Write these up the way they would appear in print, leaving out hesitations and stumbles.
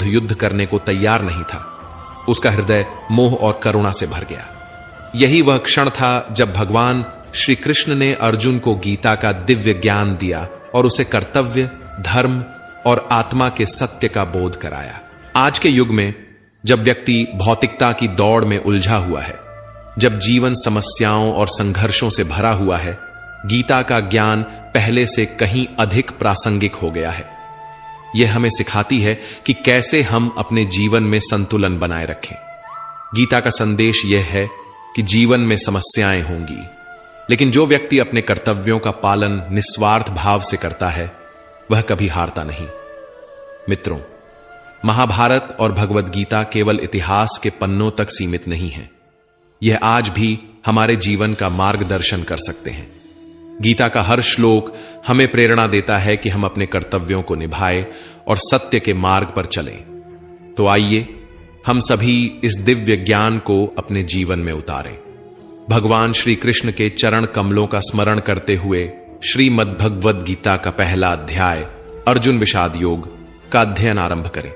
युद्ध करने को तैयार नहीं था। उसका हृदय मोह और करुणा से भर गया। यही वह क्षण था जब भगवान श्री कृष्ण ने अर्जुन को गीता का दिव्य ज्ञान दिया और उसे कर्तव्य, धर्म और आत्मा के सत्य का बोध कराया। आज के युग में जब व्यक्ति भौतिकता की दौड़ में उलझा हुआ है, जब जीवन समस्याओं और संघर्षों से भरा हुआ है, गीता का ज्ञान पहले से कहीं अधिक प्रासंगिक हो गया है। यह हमें सिखाती है कि कैसे हम अपने जीवन में संतुलन बनाए रखें। गीता का संदेश यह है कि जीवन में समस्याएं होंगी, लेकिन जो व्यक्ति अपने कर्तव्यों का पालन निस्वार्थ भाव से करता है वह कभी हारता नहीं। मित्रों, महाभारत और भगवद गीता केवल इतिहास के पन्नों तक सीमित नहीं है। यह आज भी हमारे जीवन का मार्गदर्शन कर सकते हैं। गीता का हर श्लोक हमें प्रेरणा देता है कि हम अपने कर्तव्यों को निभाएं और सत्य के मार्ग पर चलें। तो आइए हम सभी इस दिव्य ज्ञान को अपने जीवन में उतारें। भगवान श्री कृष्ण के चरण कमलों का स्मरण करते हुए श्रीमद् भगवद गीता का पहला अध्याय अर्जुन विषाद योग का अध्ययन आरंभ करें।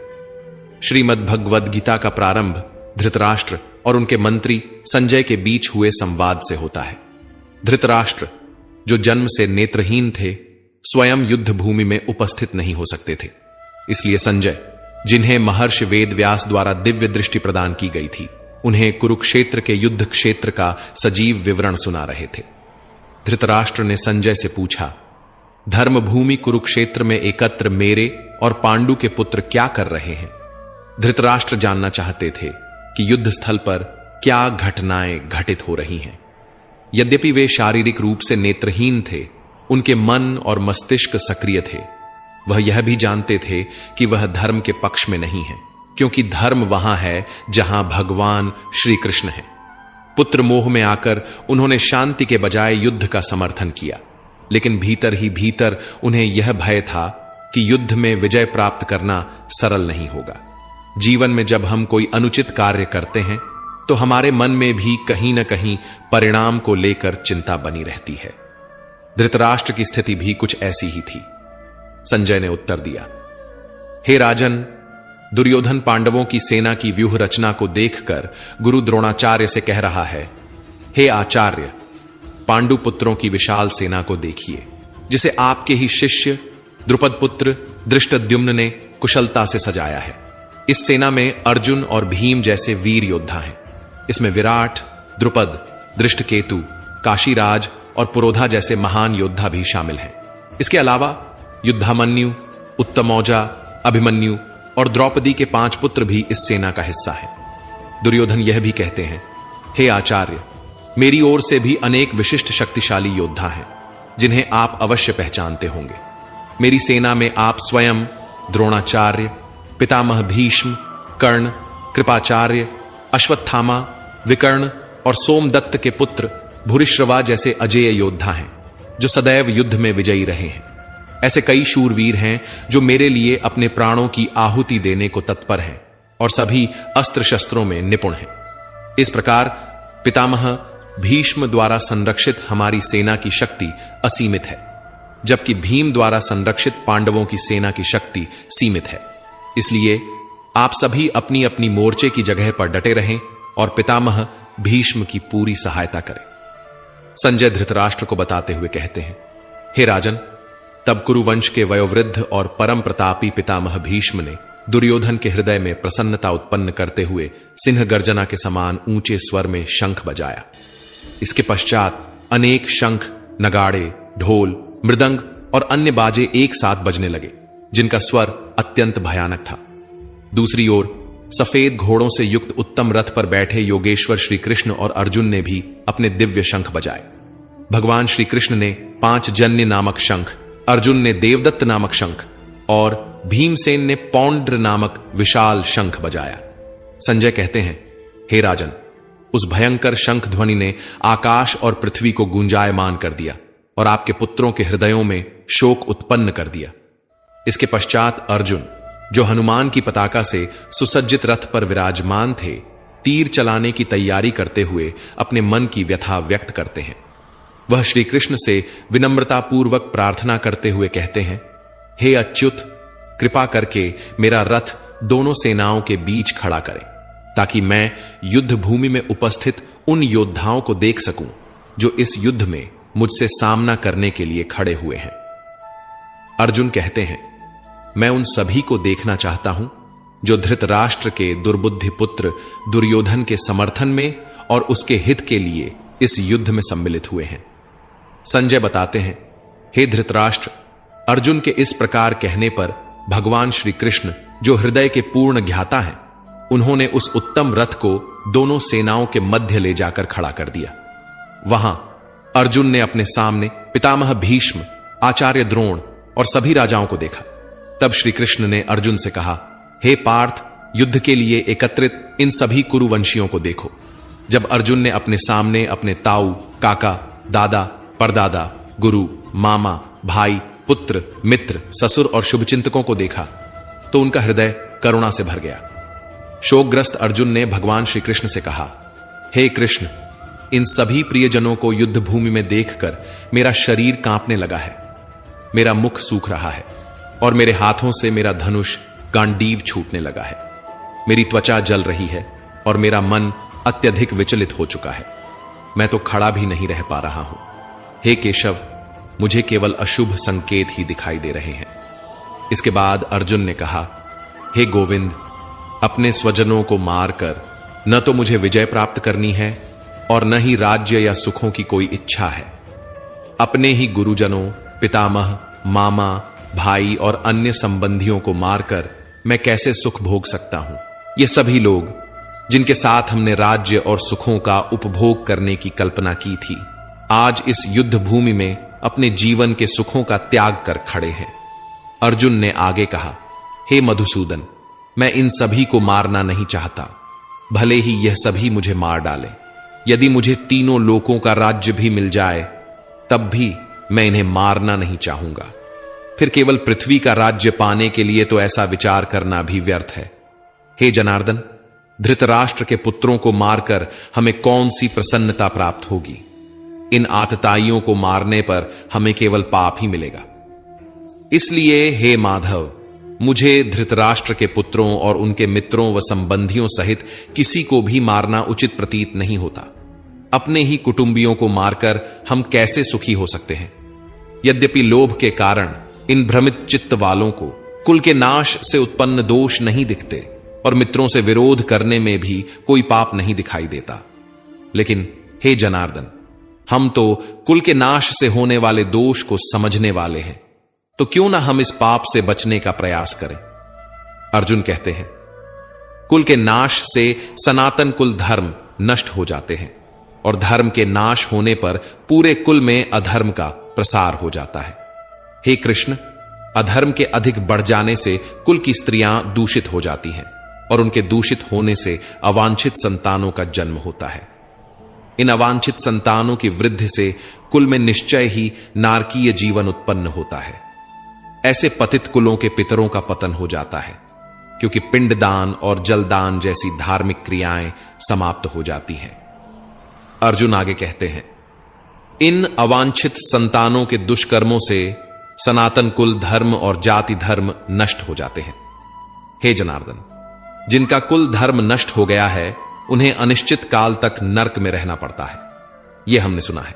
श्रीमद् भगवद गीता का प्रारंभ धृतराष्ट्र और उनके मंत्री संजय के बीच हुए संवाद से होता है। धृतराष्ट्र, जो जन्म से नेत्रहीन थे, स्वयं युद्ध भूमि में उपस्थित नहीं हो सकते थे। इसलिए संजय, जिन्हें महर्षि वेद व्यास द्वारा दिव्य दृष्टि प्रदान की गई थी, उन्हें कुरुक्षेत्र के युद्ध क्षेत्र का सजीव विवरण सुना रहे थे। धृतराष्ट्र ने संजय से पूछा, धर्मभूमि कुरुक्षेत्र में एकत्र मेरे और पांडु के पुत्र क्या कर रहे हैं? धृतराष्ट्र जानना चाहते थे कि युद्ध स्थल पर क्या घटनाएं घटित हो रही हैं। यद्यपि वे शारीरिक रूप से नेत्रहीन थे, उनके मन और मस्तिष्क सक्रिय थे। वह यह भी जानते थे कि वह धर्म के पक्ष में नहीं है, क्योंकि धर्म वहां है जहां भगवान श्री कृष्ण है। पुत्र मोह में आकर उन्होंने शांति के बजाय युद्ध का समर्थन किया, लेकिन भीतर ही भीतर उन्हें यह भय था कि युद्ध में विजय प्राप्त करना सरल नहीं होगा। जीवन में जब हम कोई अनुचित कार्य करते हैं तो हमारे मन में भी कहीं न कहीं परिणाम को लेकर चिंता बनी रहती है। धृतराष्ट्र की स्थिति भी कुछ ऐसी ही थी। संजय ने उत्तर दिया, हे राजन, दुर्योधन पांडवों की सेना की व्यूह रचना को देखकर गुरु द्रोणाचार्य से कह रहा है, हे आचार्य, पांडु पुत्रों की विशाल सेना को देखिए, जिसे आपके ही शिष्य द्रुपद पुत्र धृष्टद्युम्न ने कुशलता से सजाया है। इस सेना में अर्जुन और भीम जैसे वीर योद्धा हैं। इसमें विराट, द्रुपद, दृष्टकेतु, काशीराज और पुरोधा जैसे महान योद्धा भी शामिल हैं। इसके अलावा युद्धामन्यु, उत्तमौजा, अभिमन्यु और द्रौपदी के 5 पुत्र भी इस सेना का हिस्सा हैं। दुर्योधन यह भी कहते हैं, हे आचार्य, मेरी ओर से भी अनेक विशिष्ट शक्तिशाली योद्धा हैं, जिन्हें आप अवश्य पहचानते होंगे। मेरी सेना में आप स्वयं, द्रोणाचार्य, पितामह भीष्म, कर्ण, कृपाचार्य, अश्वत्थामा, विकर्ण और सोमदत्त के पुत्र भूरिश्रवा जैसे अजेय योद्धा हैं, जो सदैव युद्ध में विजयी रहे हैं। ऐसे कई शूरवीर हैं जो मेरे लिए अपने प्राणों की आहुति देने को तत्पर हैं और सभी अस्त्र शस्त्रों में निपुण हैं। इस प्रकार पितामह भीष्म द्वारा संरक्षित हमारी सेना की शक्ति असीमित है, जबकि भीम द्वारा संरक्षित पांडवों की सेना की शक्ति सीमित है। इसलिए आप सभी अपनी अपनी मोर्चे की जगह पर डटे रहें और पितामह भीष्म की पूरी सहायता करें। संजय धृतराष्ट्र को बताते हुए कहते हैं, हे राजन, तब कुरुवंश के वयोवृद्ध और परम प्रतापी पितामह भीष्म ने दुर्योधन के हृदय में प्रसन्नता उत्पन्न करते हुए सिंह गर्जना के समान ऊंचे स्वर में शंख बजाया। इसके पश्चात अनेक शंख, नगाड़े, ढोल, मृदंग और अन्य बाजे एक साथ बजने लगे, जिनका स्वर अत्यंत भयानक था। दूसरी ओर सफेद घोड़ों से युक्त उत्तम रथ पर बैठे योगेश्वर श्री कृष्ण और अर्जुन ने भी अपने दिव्य शंख बजाए। भगवान श्री कृष्ण ने 5 जन्य नामक शंख, अर्जुन ने देवदत्त नामक शंख और भीमसेन ने पौंड्र नामक विशाल शंख बजाया। संजय कहते हैं, हे राजन, उस भयंकर शंख ध्वनि ने आकाश और पृथ्वी को गुंजायमान कर दिया और आपके पुत्रों के हृदयों में शोक उत्पन्न कर दिया। इसके पश्चात अर्जुन, जो हनुमान की पताका से सुसज्जित रथ पर विराजमान थे, तीर चलाने की तैयारी करते हुए अपने मन की व्यथा व्यक्त करते हैं। वह श्री कृष्ण से विनम्रतापूर्वक प्रार्थना करते हुए कहते हैं, हे अच्युत, कृपा करके मेरा रथ दोनों सेनाओं के बीच खड़ा करें, ताकि मैं युद्ध भूमि में उपस्थित उन योद्धाओं को देख सकूं जो इस युद्ध में मुझसे सामना करने के लिए खड़े हुए हैं। अर्जुन कहते हैं, मैं उन सभी को देखना चाहता हूं जो धृतराष्ट्र के दुर्बुद्धि पुत्र दुर्योधन के समर्थन में और उसके हित के लिए इस युद्ध में सम्मिलित हुए हैं। संजय बताते हैं, हे धृतराष्ट्र, अर्जुन के इस प्रकार कहने पर भगवान श्री कृष्ण, जो हृदय के पूर्ण ज्ञाता हैं, उन्होंने उस उत्तम रथ को दोनों सेनाओं के मध्य ले जाकर खड़ा कर दिया। वहां अर्जुन ने अपने सामने पितामह भीष्म, आचार्य द्रोण और सभी राजाओं को देखा। तब श्री कृष्ण ने अर्जुन से कहा, हे पार्थ, युद्ध के लिए एकत्रित इन सभी कुरुवंशियों को देखो। जब अर्जुन ने अपने सामने अपने ताऊ, काका, दादा, परदादा, गुरु, मामा, भाई, पुत्र, मित्र, ससुर और शुभचिंतकों को देखा तो उनका हृदय करुणा से भर गया। शोकग्रस्त अर्जुन ने भगवान श्री कृष्ण से कहा, हे कृष्ण, इन सभी प्रियजनों को युद्ध भूमि में देखकर मेरा शरीर कांपने लगा है, मेरा मुख सूख रहा है और मेरे हाथों से मेरा धनुष गांडीव छूटने लगा है। मेरी त्वचा जल रही है और मेरा मन अत्यधिक विचलित हो चुका है। मैं तो खड़ा भी नहीं रह पा रहा हूं। हे केशव, मुझे केवल अशुभ संकेत ही दिखाई दे रहे हैं। इसके बाद अर्जुन ने कहा, हे गोविंद, अपने स्वजनों को मारकर न तो मुझे विजय प्राप्त करनी है और न ही राज्य या सुखों की कोई इच्छा है। अपने ही गुरुजनों, पितामह, मामा, भाई और अन्य संबंधियों को मारकर मैं कैसे सुख भोग सकता हूं? ये सभी लोग जिनके साथ हमने राज्य और सुखों का उपभोग करने की कल्पना की थी, आज इस युद्ध भूमि में अपने जीवन के सुखों का त्याग कर खड़े हैं। अर्जुन ने आगे कहा, हे मधुसूदन, मैं इन सभी को मारना नहीं चाहता, भले ही यह सभी मुझे मार डालें। यदि मुझे तीनों लोकों का राज्य भी मिल जाए तब भी मैं इन्हें मारना नहीं चाहूंगा। फिर केवल पृथ्वी का राज्य पाने के लिए तो ऐसा विचार करना भी व्यर्थ है। हे जनार्दन, धृतराष्ट्र के पुत्रों को मारकर हमें कौन सी प्रसन्नता प्राप्त होगी? इन आतताइयों को मारने पर हमें केवल पाप ही मिलेगा। इसलिए हे माधव, मुझे धृतराष्ट्र के पुत्रों और उनके मित्रों व संबंधियों सहित किसी को भी मारना उचित प्रतीत नहीं होता। अपने ही कुटुंबियों को मारकर हम कैसे सुखी हो सकते हैं? यद्यपि लोभ के कारण इन भ्रमित चित्त वालों को कुल के नाश से उत्पन्न दोष नहीं दिखते और मित्रों से विरोध करने में भी कोई पाप नहीं दिखाई देता, लेकिन हे जनार्दन, हम तो कुल के नाश से होने वाले दोष को समझने वाले हैं, तो क्यों ना हम इस पाप से बचने का प्रयास करें? अर्जुन कहते हैं, कुल के नाश से सनातन कुल धर्म नष्ट हो जाते हैं और धर्म के नाश होने पर पूरे कुल में अधर्म का प्रसार हो जाता है। हे कृष्ण, अधर्म के अधिक बढ़ जाने से कुल की स्त्रियां दूषित हो जाती हैं और उनके दूषित होने से अवांछित संतानों का जन्म होता है। इन अवांछित संतानों की वृद्धि से कुल में निश्चय ही नारकीय जीवन उत्पन्न होता है। ऐसे पतित कुलों के पितरों का पतन हो जाता है, क्योंकि पिंडदान और जलदान जैसी धार्मिक क्रियाएं समाप्त हो जाती हैं। अर्जुन आगे कहते हैं, इन अवांछित संतानों के दुष्कर्मों से सनातन कुल धर्म और जाति धर्म नष्ट हो जाते हैं। हे जनार्दन, जिनका कुल धर्म नष्ट हो गया है उन्हें अनिश्चित काल तक नरक में रहना पड़ता है। यह हमने सुना है।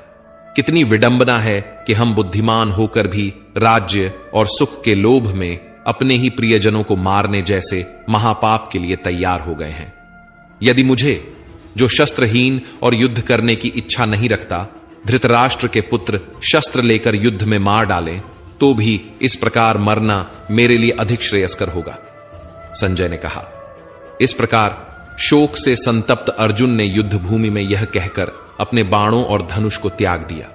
कितनी विडंबना है कि हम बुद्धिमान होकर भी राज्य और सुख के लोभ में अपने ही प्रियजनों को मारने जैसे महापाप के लिए तैयार हो गए हैं। यदि मुझे, जो शस्त्रहीन और युद्ध करने की इच्छा नहीं रखता, धृतराष्ट्र के पुत्र शस्त्र लेकर युद्ध में मार डालें तो भी इस प्रकार मरना मेरे लिए अधिक श्रेयस्कर होगा। संजय ने कहा। इस प्रकार शोक से संतप्त अर्जुन ने युद्ध भूमि में यह कहकर अपने बाणों और धनुष को त्याग दिया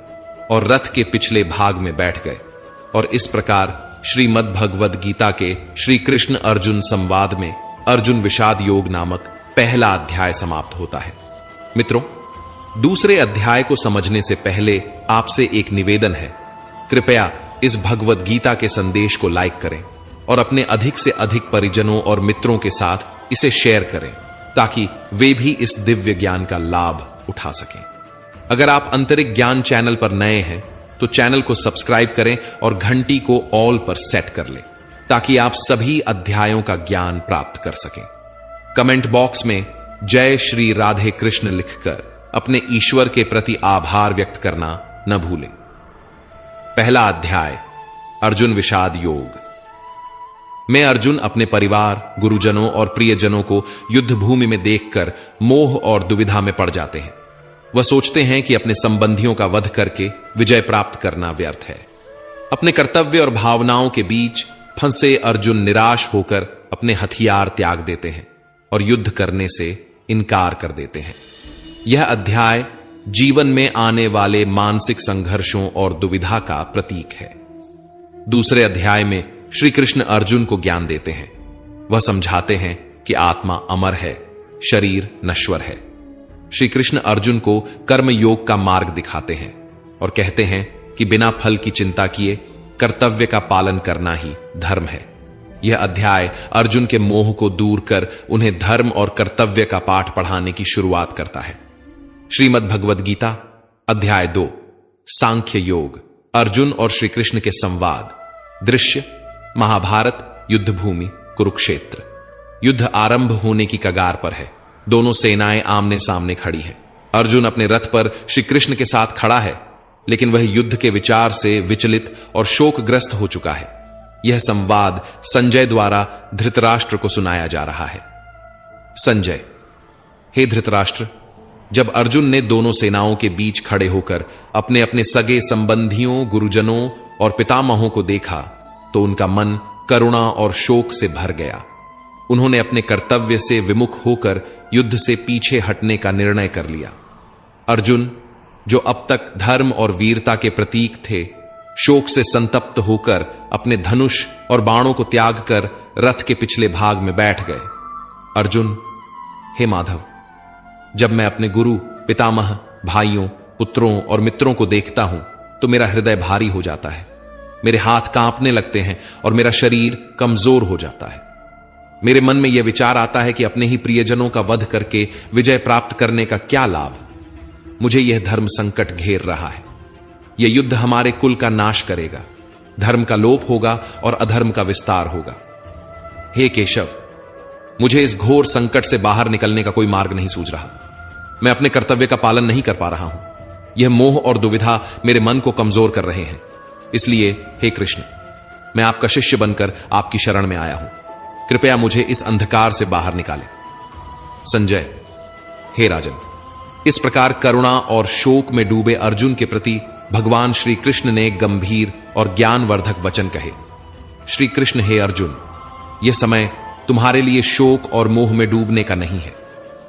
और रथ के पिछले भाग में बैठ गए। और इस प्रकार श्रीमद् भगवद गीता के श्री कृष्ण अर्जुन संवाद में अर्जुन विषाद योग नामक पहला अध्याय समाप्त होता है। मित्रों, दूसरे अध्याय को समझने से पहले आपसे एक निवेदन है। कृपया इस भगवद गीता के संदेश को लाइक करें और अपने अधिक से अधिक परिजनों और मित्रों के साथ इसे शेयर करें, ताकि वे भी इस दिव्य ज्ञान का लाभ उठा सकें। अगर आप अंतरिक ज्ञान चैनल पर नए हैं तो चैनल को सब्सक्राइब करें और घंटी को ऑल पर सेट कर लें, ताकि आप सभी अध्यायों का ज्ञान प्राप्त कर सकें। कमेंट बॉक्स में जय श्री राधे कृष्ण लिखकर अपने ईश्वर के प्रति आभार व्यक्त करना न भूलें। पहला अध्याय, अर्जुन विषाद योग। मैं अर्जुन अपने परिवार, गुरुजनों और प्रियजनों को युद्ध भूमि में देखकर मोह और दुविधा में पड़ जाते हैं। वह सोचते हैं कि अपने संबंधियों का वध करके विजय प्राप्त करना व्यर्थ है। अपने कर्तव्य और भावनाओं के बीच फंसे अर्जुन निराश होकर अपने हथियार त्याग देते हैं और युद्ध करने से इनकार कर देते हैं। यह अध्याय जीवन में आने वाले मानसिक संघर्षों और दुविधा का प्रतीक है। दूसरे अध्याय में श्री कृष्ण अर्जुन को ज्ञान देते हैं। वह समझाते हैं कि आत्मा अमर है, शरीर नश्वर है। श्री कृष्ण अर्जुन को कर्म योग का मार्ग दिखाते हैं और कहते हैं कि बिना फल की चिंता किए कर्तव्य का पालन करना ही धर्म है। यह अध्याय अर्जुन के मोह को दूर कर उन्हें धर्म और कर्तव्य का पाठ पढ़ाने की शुरुआत करता है। श्रीमद् भगवद गीता अध्याय 2, सांख्य योग। अर्जुन और श्री कृष्ण के संवाद। दृश्य महाभारत युद्ध भूमि कुरुक्षेत्र। युद्ध आरंभ होने की कगार पर है। दोनों सेनाएं आमने सामने खड़ी हैं। अर्जुन अपने रथ पर श्री कृष्ण के साथ खड़ा है, लेकिन वह युद्ध के विचार से विचलित और शोकग्रस्त हो चुका है। यह संवाद संजय द्वारा धृतराष्ट्र को सुनाया जा रहा है। संजय: हे धृतराष्ट्र, जब अर्जुन ने दोनों सेनाओं के बीच खड़े होकर अपने अपने सगे संबंधियों, गुरुजनों और पितामहों को देखा तो उनका मन करुणा और शोक से भर गया। उन्होंने अपने कर्तव्य से विमुख होकर युद्ध से पीछे हटने का निर्णय कर लिया। अर्जुन, जो अब तक धर्म और वीरता के प्रतीक थे, शोक से संतप्त होकर अपने धनुष और बाणों को त्याग कर रथ के पिछले भाग में बैठ गए। अर्जुन: हे माधव, जब मैं अपने गुरु, पितामह, भाइयों, पुत्रों और मित्रों को देखता हूं तो मेरा हृदय भारी हो जाता है। मेरे हाथ कांपने लगते हैं और मेरा शरीर कमजोर हो जाता है। मेरे मन में यह विचार आता है कि अपने ही प्रियजनों का वध करके विजय प्राप्त करने का क्या लाभ। मुझे यह धर्म संकट घेर रहा है। यह युद्ध हमारे कुल का नाश करेगा। धर्म का लोप होगा और अधर्म का विस्तार होगा। हे केशव, मुझे इस घोर संकट से बाहर निकलने का कोई मार्ग नहीं सूझ रहा। मैं अपने कर्तव्य का पालन नहीं कर पा रहा हूं। यह मोह और दुविधा मेरे मन को कमजोर कर रहे हैं। इसलिए हे कृष्ण, मैं आपका शिष्य बनकर आपकी शरण में आया हूं। कृपया मुझे इस अंधकार से बाहर निकालें। संजय: हे राजन, इस प्रकार करुणा और शोक में डूबे अर्जुन के प्रति भगवान श्री कृष्ण ने गंभीर और ज्ञानवर्धक वचन कहे। श्री कृष्ण: हे अर्जुन, यह समय तुम्हारे लिए शोक और मोह में डूबने का नहीं है।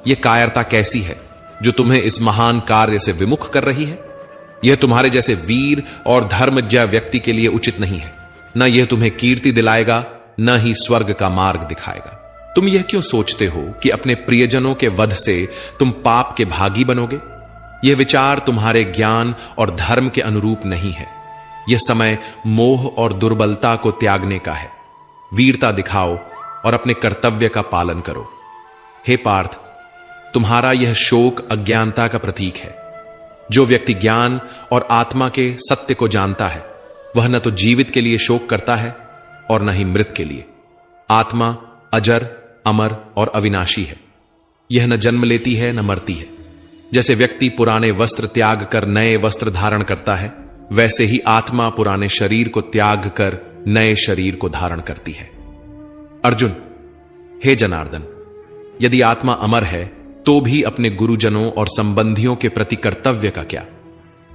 यह कायरता कैसी है जो तुम्हें इस महान कार्य से विमुख कर रही है। यह तुम्हारे जैसे वीर और धर्मज्ञ व्यक्ति के लिए उचित नहीं है। न यह तुम्हें कीर्ति दिलाएगा, न ही स्वर्ग का मार्ग दिखाएगा। तुम यह क्यों सोचते हो कि अपने प्रियजनों के वध से तुम पाप के भागी बनोगे? यह विचार तुम्हारे ज्ञान और धर्म के अनुरूप नहीं है। यह समय मोह और दुर्बलता को त्यागने का है। वीरता दिखाओ और अपने कर्तव्य का पालन करो। हे पार्थ, तुम्हारा यह शोक अज्ञानता का प्रतीक है। जो व्यक्ति ज्ञान और आत्मा के सत्य को जानता है, वह न तो जीवित के लिए शोक करता है और न ही मृत के लिए। आत्मा अजर, अमर और अविनाशी है। यह न जन्म लेती है न मरती है। जैसे व्यक्ति पुराने वस्त्र त्याग कर नए वस्त्र धारण करता है, वैसे ही आत्मा पुराने शरीर को त्याग कर नए शरीर को धारण करती है। अर्जुन: हे जनार्दन, यदि आत्मा अमर है तो भी अपने गुरुजनों और संबंधियों के प्रति कर्तव्य का क्या?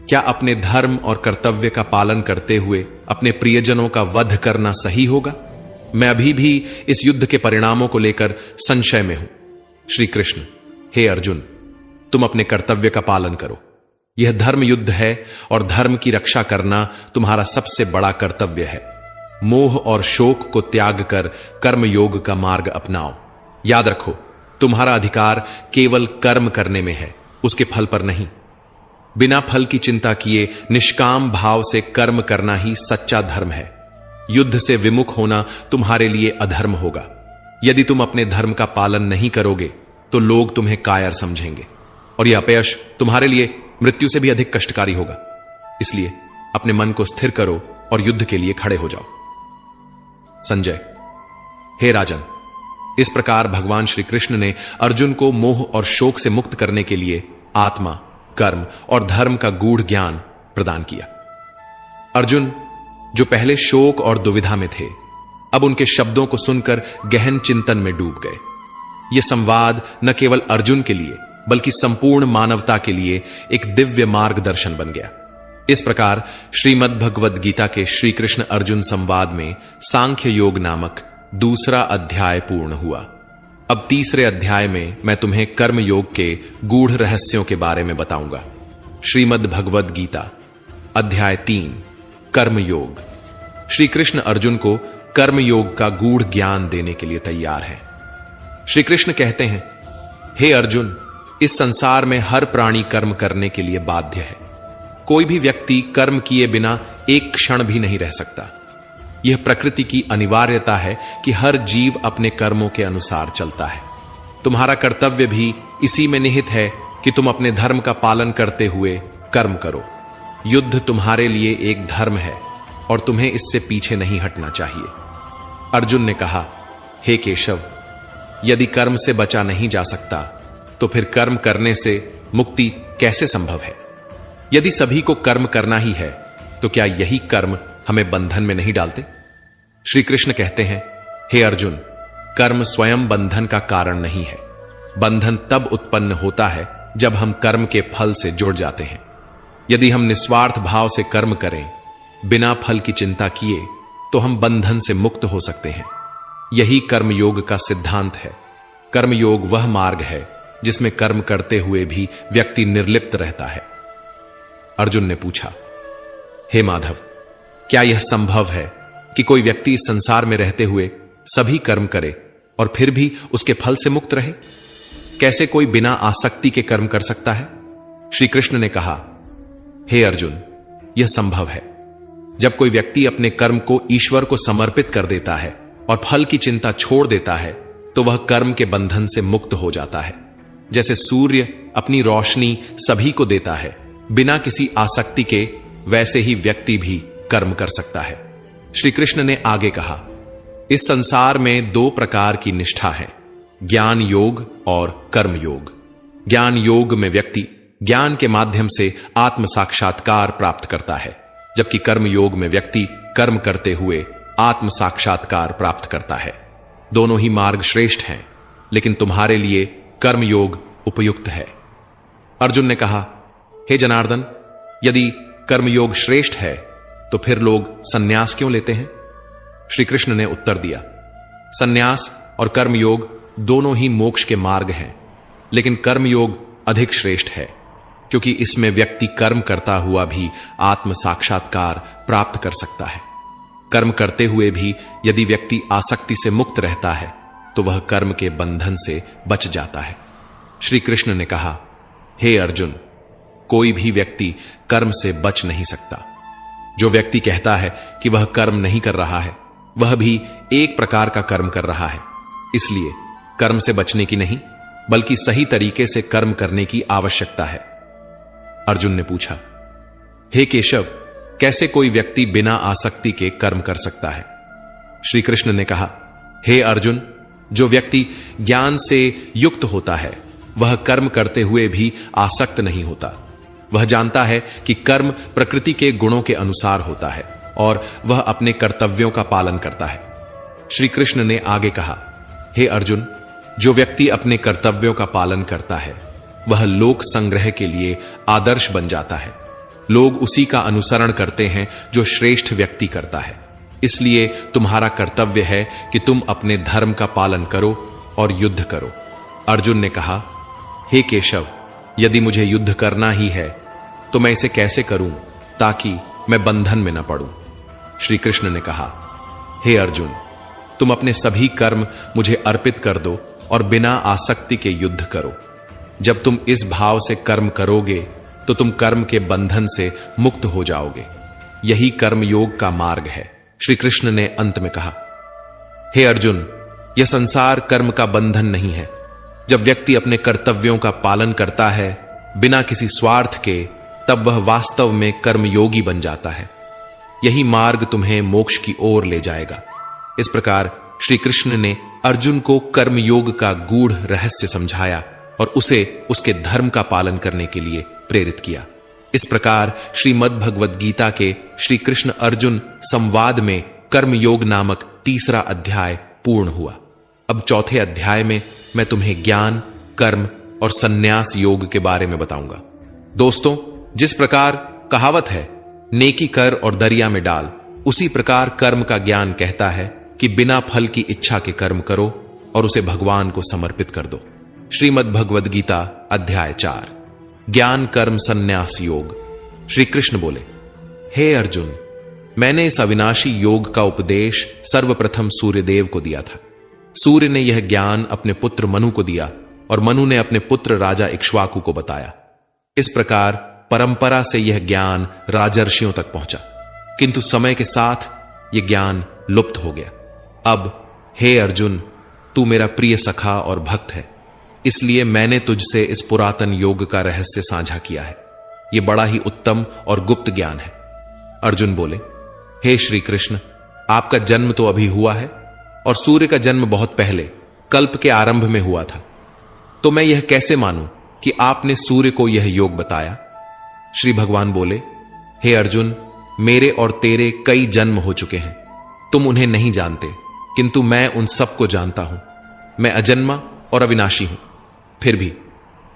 क्या अपने धर्म और कर्तव्य का पालन करते हुए अपने प्रियजनों का वध करना सही होगा? मैं अभी भी इस युद्ध के परिणामों को लेकर संशय में हूं। श्री कृष्ण: हे अर्जुन, तुम अपने कर्तव्य का पालन करो। यह धर्म युद्ध है और धर्म की रक्षा करना तुम्हारा सबसे बड़ा कर्तव्य है। मोह और शोक को त्याग कर कर्म योग का मार्ग अपनाओ। याद रखो, तुम्हारा अधिकार केवल कर्म करने में है, उसके फल पर नहीं। बिना फल की चिंता किए निष्काम भाव से कर्म करना ही सच्चा धर्म है। युद्ध से विमुख होना तुम्हारे लिए अधर्म होगा। यदि तुम अपने धर्म का पालन नहीं करोगे तो लोग तुम्हें कायर समझेंगे और यह अपयश तुम्हारे लिए मृत्यु से भी अधिक कष्टकारी होगा। इसलिए अपने मन को स्थिर करो और युद्ध के लिए खड़े हो जाओ। संजय: हे राजन, इस प्रकार भगवान श्री कृष्ण ने अर्जुन को मोह और शोक से मुक्त करने के लिए आत्मा, कर्म और धर्म का गूढ़ ज्ञान प्रदान किया। अर्जुन, जो पहले शोक और दुविधा में थे, अब उनके शब्दों को सुनकर गहन चिंतन में डूब गए। यह संवाद न केवल अर्जुन के लिए बल्कि संपूर्ण मानवता के लिए एक दिव्य मार्गदर्शन बन गया। इस प्रकार श्रीमद् भगवद गीता के श्री कृष्ण अर्जुन संवाद में सांख्य योग नामक दूसरा अध्याय पूर्ण हुआ। अब तीसरे अध्याय में मैं तुम्हें कर्म योग के गूढ़ रहस्यों के बारे में बताऊंगा। श्रीमद् भगवद गीता अध्याय 3 कर्म योग। श्री कृष्ण अर्जुन को कर्म योग का गूढ़ ज्ञान देने के लिए तैयार हैं। श्री कृष्ण कहते हैं, हे अर्जुन, इस संसार में हर प्राणी कर्म करने के लिए बाध्य है। कोई भी व्यक्ति कर्म किए बिना एक क्षण भी नहीं रह सकता। यह प्रकृति की अनिवार्यता है कि हर जीव अपने कर्मों के अनुसार चलता है। तुम्हारा कर्तव्य भी इसी में निहित है कि तुम अपने धर्म का पालन करते हुए कर्म करो। युद्ध तुम्हारे लिए एक धर्म है और तुम्हें इससे पीछे नहीं हटना चाहिए। अर्जुन ने कहा, हे केशव, यदि कर्म से बचा नहीं जा सकता तो फिर कर्म करने से मुक्ति कैसे संभव है? यदि सभी को कर्म करना ही है तो क्या यही कर्म हमें बंधन में नहीं डालते? श्री कृष्ण कहते हैं, हे अर्जुन, कर्म स्वयं बंधन का कारण नहीं है। बंधन तब उत्पन्न होता है जब हम कर्म के फल से जुड़ जाते हैं। यदि हम निस्वार्थ भाव से कर्म करें, बिना फल की चिंता किए, तो हम बंधन से मुक्त हो सकते हैं। यही कर्मयोग का सिद्धांत है। कर्मयोग वह मार्ग है जिसमें कर्म करते हुए भी व्यक्ति निर्लिप्त रहता है। अर्जुन ने पूछा, हे माधव, क्या यह संभव है कि कोई व्यक्ति इस संसार में रहते हुए सभी कर्म करे और फिर भी उसके फल से मुक्त रहे? कैसे कोई बिना आसक्ति के कर्म कर सकता है? श्री कृष्ण ने कहा, हे अर्जुन, यह संभव है। जब कोई व्यक्ति अपने कर्म को ईश्वर को समर्पित कर देता है और फल की चिंता छोड़ देता है तो वह कर्म के बंधन से मुक्त हो जाता है। जैसे सूर्य अपनी रोशनी सभी को देता है बिना किसी आसक्ति के, वैसे ही व्यक्ति भी कर्म कर सकता है। श्री कृष्ण ने आगे कहा, इस संसार में 2 प्रकार की निष्ठा है, ज्ञान योग और कर्म योग। ज्ञान योग में व्यक्ति ज्ञान के माध्यम से आत्म साक्षात्कार प्राप्त करता है, जबकि कर्म योग में व्यक्ति कर्म करते हुए आत्म साक्षात्कार प्राप्त करता है। दोनों ही मार्ग श्रेष्ठ हैं, लेकिन तुम्हारे लिए कर्म योग उपयुक्त है। अर्जुन ने कहा, हे जनार्दन, यदि कर्मयोग श्रेष्ठ है तो फिर लोग सन्यास क्यों लेते हैं? श्री कृष्ण ने उत्तर दिया, सन्यास और कर्मयोग दोनों ही मोक्ष के मार्ग हैं, लेकिन कर्मयोग अधिक श्रेष्ठ है क्योंकि इसमें व्यक्ति कर्म करता हुआ भी आत्म साक्षात्कार प्राप्त कर सकता है। कर्म करते हुए भी यदि व्यक्ति आसक्ति से मुक्त रहता है तो वह कर्म के बंधन से बच जाता है। श्री कृष्ण ने कहा, हे अर्जुन, कोई भी व्यक्ति कर्म से बच नहीं सकता। जो व्यक्ति कहता है कि वह कर्म नहीं कर रहा है, वह भी एक प्रकार का कर्म कर रहा है। इसलिए कर्म से बचने की नहीं, बल्कि सही तरीके से कर्म करने की आवश्यकता है। अर्जुन ने पूछा, हे केशव, कैसे कोई व्यक्ति बिना आसक्ति के कर्म कर सकता है? श्री कृष्ण ने कहा, हे अर्जुन, जो व्यक्ति ज्ञान से युक्त होता है वह कर्म करते हुए भी आसक्त नहीं होता। वह जानता है कि कर्म प्रकृति के गुणों के अनुसार होता है और वह अपने कर्तव्यों का पालन करता है। श्री कृष्ण ने आगे कहा, हे अर्जुन, जो व्यक्ति अपने कर्तव्यों का पालन करता है वह लोक संग्रह के लिए आदर्श बन जाता है। लोग उसी का अनुसरण करते हैं जो श्रेष्ठ व्यक्ति करता है। इसलिए तुम्हारा कर्तव्य है कि तुम अपने धर्म का पालन करो और युद्ध करो। अर्जुन ने कहा, हे केशव, यदि मुझे युद्ध करना ही है तो मैं इसे कैसे करूं ताकि मैं बंधन में न पड़ूं? श्री कृष्ण ने कहा, हे अर्जुन, तुम अपने सभी कर्म मुझे अर्पित कर दो और बिना आसक्ति के युद्ध करो। जब तुम इस भाव से कर्म करोगे तो तुम कर्म के बंधन से मुक्त हो जाओगे। यही कर्म योग का मार्ग है। श्री कृष्ण ने अंत में कहा, हे अर्जुन, यह संसार कर्म का बंधन नहीं है। जब व्यक्ति अपने कर्तव्यों का पालन करता है बिना किसी स्वार्थ के, तब वह वास्तव में कर्मयोगी बन जाता है। यही मार्ग तुम्हें मोक्ष की ओर ले जाएगा। इस प्रकार श्री कृष्ण ने अर्जुन को कर्मयोग का गूढ़ रहस्य समझाया और उसे उसके धर्म का पालन करने के लिए प्रेरित किया। इस प्रकार श्रीमद् भगवद गीता के श्री कृष्ण अर्जुन संवाद में कर्मयोग नामक तीसरा अध्याय पूर्ण हुआ। अब चौथे अध्याय में मैं तुम्हें ज्ञान, कर्म और संन्यास योग के बारे में बताऊंगा। दोस्तों, जिस प्रकार कहावत है नेकी कर और दरिया में डाल, उसी प्रकार कर्म का ज्ञान कहता है कि बिना फल की इच्छा के कर्म करो और उसे भगवान को समर्पित कर दो। श्रीमद् भगवद गीता अध्याय 4 ज्ञान कर्म संन्यास योग। श्री कृष्ण बोले, हे अर्जुन, मैंने इस अविनाशी योग का उपदेश सर्वप्रथम सूर्यदेव को दिया था। सूर्य ने यह ज्ञान अपने पुत्र मनु को दिया और मनु ने अपने पुत्र राजा इक्ष्वाकु को बताया। इस प्रकार परंपरा से यह ज्ञान राजर्षियों तक पहुंचा, किंतु समय के साथ यह ज्ञान लुप्त हो गया। अब हे अर्जुन, तू मेरा प्रिय सखा और भक्त है, इसलिए मैंने तुझसे इस पुरातन योग का रहस्य साझा किया है। यह बड़ा ही उत्तम और गुप्त ज्ञान है। अर्जुन बोले, हे श्री कृष्ण, आपका जन्म तो अभी हुआ है और सूर्य का जन्म बहुत पहले कल्प के आरंभ में हुआ था, तो मैं यह कैसे मानूं कि आपने सूर्य को यह योग बताया? श्री भगवान बोले, हे अर्जुन, मेरे और तेरे कई जन्म हो चुके हैं, तुम उन्हें नहीं जानते, किंतु मैं उन सबको जानता हूं। मैं अजन्मा और अविनाशी हूं, फिर भी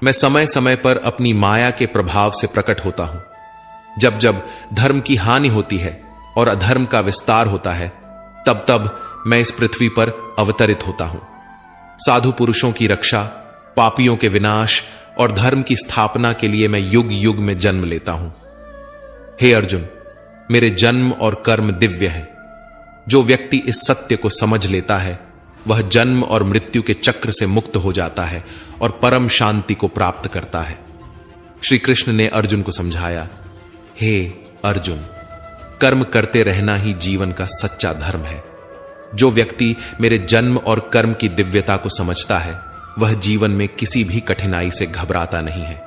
मैं समय समय पर अपनी माया के प्रभाव से प्रकट होता हूं। जब जब धर्म की हानि होती है और अधर्म का विस्तार होता है, तब तब मैं इस पृथ्वी पर अवतरित होता हूं। साधु पुरुषों की रक्षा, पापियों के विनाश और धर्म की स्थापना के लिए मैं युग युग में जन्म लेता हूं। हे अर्जुन, मेरे जन्म और कर्म दिव्य हैं। जो व्यक्ति इस सत्य को समझ लेता है, वह जन्म और मृत्यु के चक्र से मुक्त हो जाता है और परम शांति को प्राप्त करता है। श्री कृष्ण ने अर्जुन को समझाया, हे अर्जुन, कर्म करते रहना ही जीवन का सच्चा धर्म है। जो व्यक्ति मेरे जन्म और कर्म की दिव्यता को समझता है, वह जीवन में किसी भी कठिनाई से घबराता नहीं है।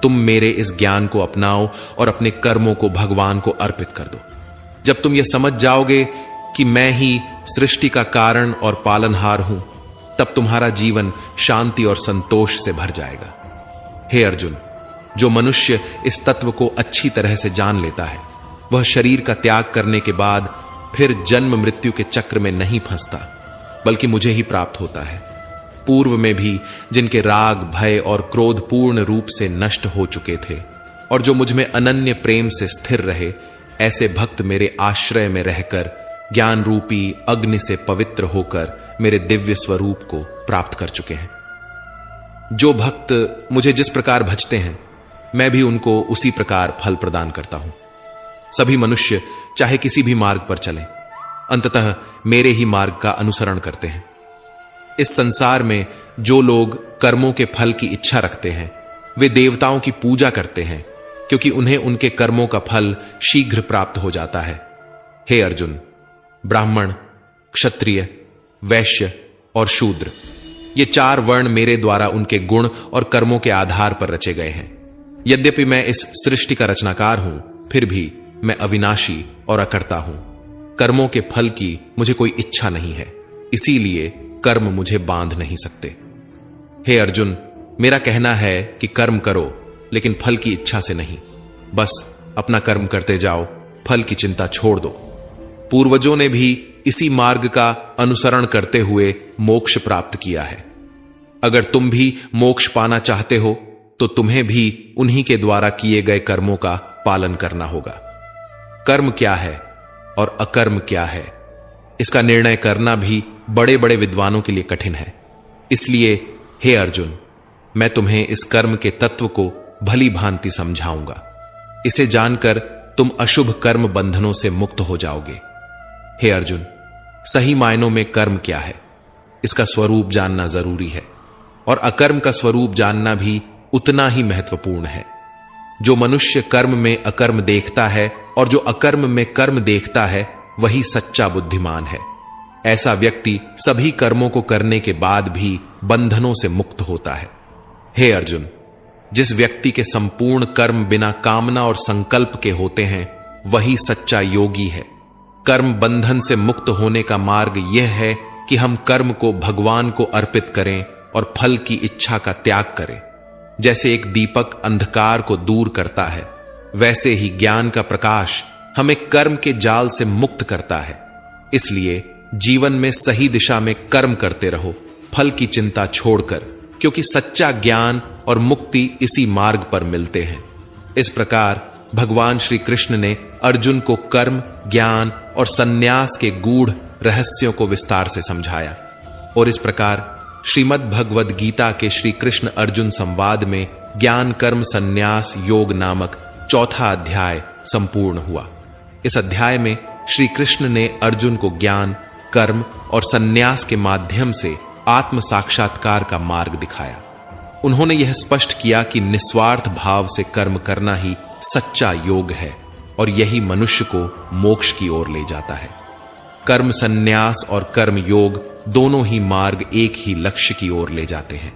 तुम मेरे इस ज्ञान को अपनाओ और अपने कर्मों को भगवान को अर्पित कर दो। जब तुम यह समझ जाओगे कि मैं ही सृष्टि का कारण और पालनहार हूं, तब तुम्हारा जीवन शांति और संतोष से भर जाएगा। हे अर्जुन, जो मनुष्य इस तत्व को अच्छी तरह से जान लेता है, वह शरीर का त्याग करने के बाद फिर जन्म मृत्यु के चक्र में नहीं फंसता, बल्कि मुझे ही प्राप्त होता है। पूर्व में भी जिनके राग, भय और क्रोध पूर्ण रूप से नष्ट हो चुके थे और जो मुझ में अनन्य प्रेम से स्थिर रहे, ऐसे भक्त मेरे आश्रय में रहकर ज्ञान रूपी अग्नि से पवित्र होकर मेरे दिव्य स्वरूप को प्राप्त कर चुके हैं। जो भक्त मुझे जिस प्रकार भजते हैं, मैं भी उनको उसी प्रकार फल प्रदान करता हूं। सभी मनुष्य चाहे किसी भी मार्ग पर चलें, अंततः मेरे ही मार्ग का अनुसरण करते हैं। इस संसार में जो लोग कर्मों के फल की इच्छा रखते हैं, वे देवताओं की पूजा करते हैं, क्योंकि उन्हें उनके कर्मों का फल शीघ्र प्राप्त हो जाता है। हे अर्जुन, ब्राह्मण, क्षत्रिय, वैश्य और शूद्र, ये 4 वर्ण मेरे द्वारा उनके गुण और कर्मों के आधार पर रचे गए हैं। यद्यपि मैं इस सृष्टि का रचनाकार हूं, फिर भी मैं अविनाशी और अकर्ता हूं। कर्मों के फल की मुझे कोई इच्छा नहीं है, इसीलिए कर्म मुझे बांध नहीं सकते। हे अर्जुन, मेरा कहना है कि कर्म करो, लेकिन फल की इच्छा से नहीं। बस अपना कर्म करते जाओ, फल की चिंता छोड़ दो। पूर्वजों ने भी इसी मार्ग का अनुसरण करते हुए मोक्ष प्राप्त किया है। अगर तुम भी मोक्ष पाना चाहते हो, तो तुम्हें भी उन्हीं के द्वारा किए गए कर्मों का पालन करना होगा। कर्म क्या है और अकर्म क्या है, इसका निर्णय करना भी बड़े बड़े विद्वानों के लिए कठिन है। इसलिए हे अर्जुन, मैं तुम्हें इस कर्म के तत्व को भली भांति समझाऊंगा। इसे जानकर तुम अशुभ कर्म बंधनों से मुक्त हो जाओगे। हे अर्जुन, सही मायनों में कर्म क्या है, इसका स्वरूप जानना जरूरी है, और अकर्म का स्वरूप जानना भी उतना ही महत्वपूर्ण है। जो मनुष्य कर्म में अकर्म देखता है और जो अकर्म में कर्म देखता है, वही सच्चा बुद्धिमान है। ऐसा व्यक्ति सभी कर्मों को करने के बाद भी बंधनों से मुक्त होता है। हे अर्जुन, जिस व्यक्ति के संपूर्ण कर्म बिना कामना और संकल्प के होते हैं, वही सच्चा योगी है। कर्म बंधन से मुक्त होने का मार्ग यह है कि हम कर्म को भगवान को अर्पित करें और फल की इच्छा का त्याग करें। जैसे एक दीपक अंधकार को दूर करता है, वैसे ही ज्ञान का प्रकाश हमें कर्म के जाल से मुक्त करता है। इसलिए जीवन में सही दिशा में कर्म करते रहो, फल की चिंता छोड़कर, क्योंकि सच्चा ज्ञान और मुक्ति इसी मार्ग पर मिलते हैं। इस प्रकार भगवान श्री कृष्ण ने अर्जुन को कर्म, ज्ञान और संन्यास के गूढ़ रहस्यों को विस्तार से समझाया। और इस प्रकार श्रीमद् भगवद गीता के श्री कृष्ण अर्जुन संवाद में ज्ञान कर्म संन्यास योग नामक चौथा अध्याय संपूर्ण हुआ। इस अध्याय में श्री कृष्ण ने अर्जुन को ज्ञान, कर्म और संन्यास के माध्यम से आत्म साक्षात्कार का मार्ग दिखाया। उन्होंने यह स्पष्ट किया कि निस्वार्थ भाव से कर्म करना ही सच्चा योग है और यही मनुष्य को मोक्ष की ओर ले जाता है। कर्म संन्यास और कर्म योग दोनों ही मार्ग एक ही लक्ष्य की ओर ले जाते हैं,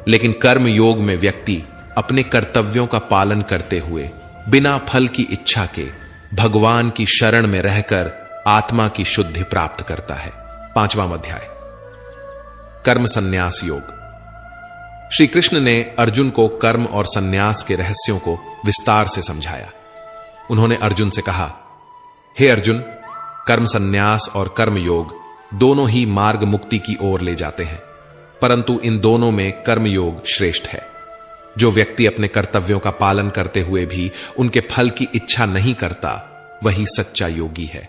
लेकिन कर्म योग में व्यक्ति अपने कर्तव्यों का पालन करते हुए बिना फल की इच्छा के भगवान की शरण में रहकर आत्मा की शुद्धि प्राप्त करता है। 5वां अध्याय कर्म संन्यास योग। श्री कृष्ण ने अर्जुन को कर्म और संन्यास के रहस्यों को विस्तार से समझाया। उन्होंने अर्जुन से कहा, हे अर्जुन, कर्म संन्यास और कर्म योग दोनों ही मार्ग मुक्ति की ओर ले जाते हैं, परंतु इन दोनों में कर्म योग श्रेष्ठ है। जो व्यक्ति अपने कर्तव्यों का पालन करते हुए भी उनके फल की इच्छा नहीं करता, वही सच्चा योगी है।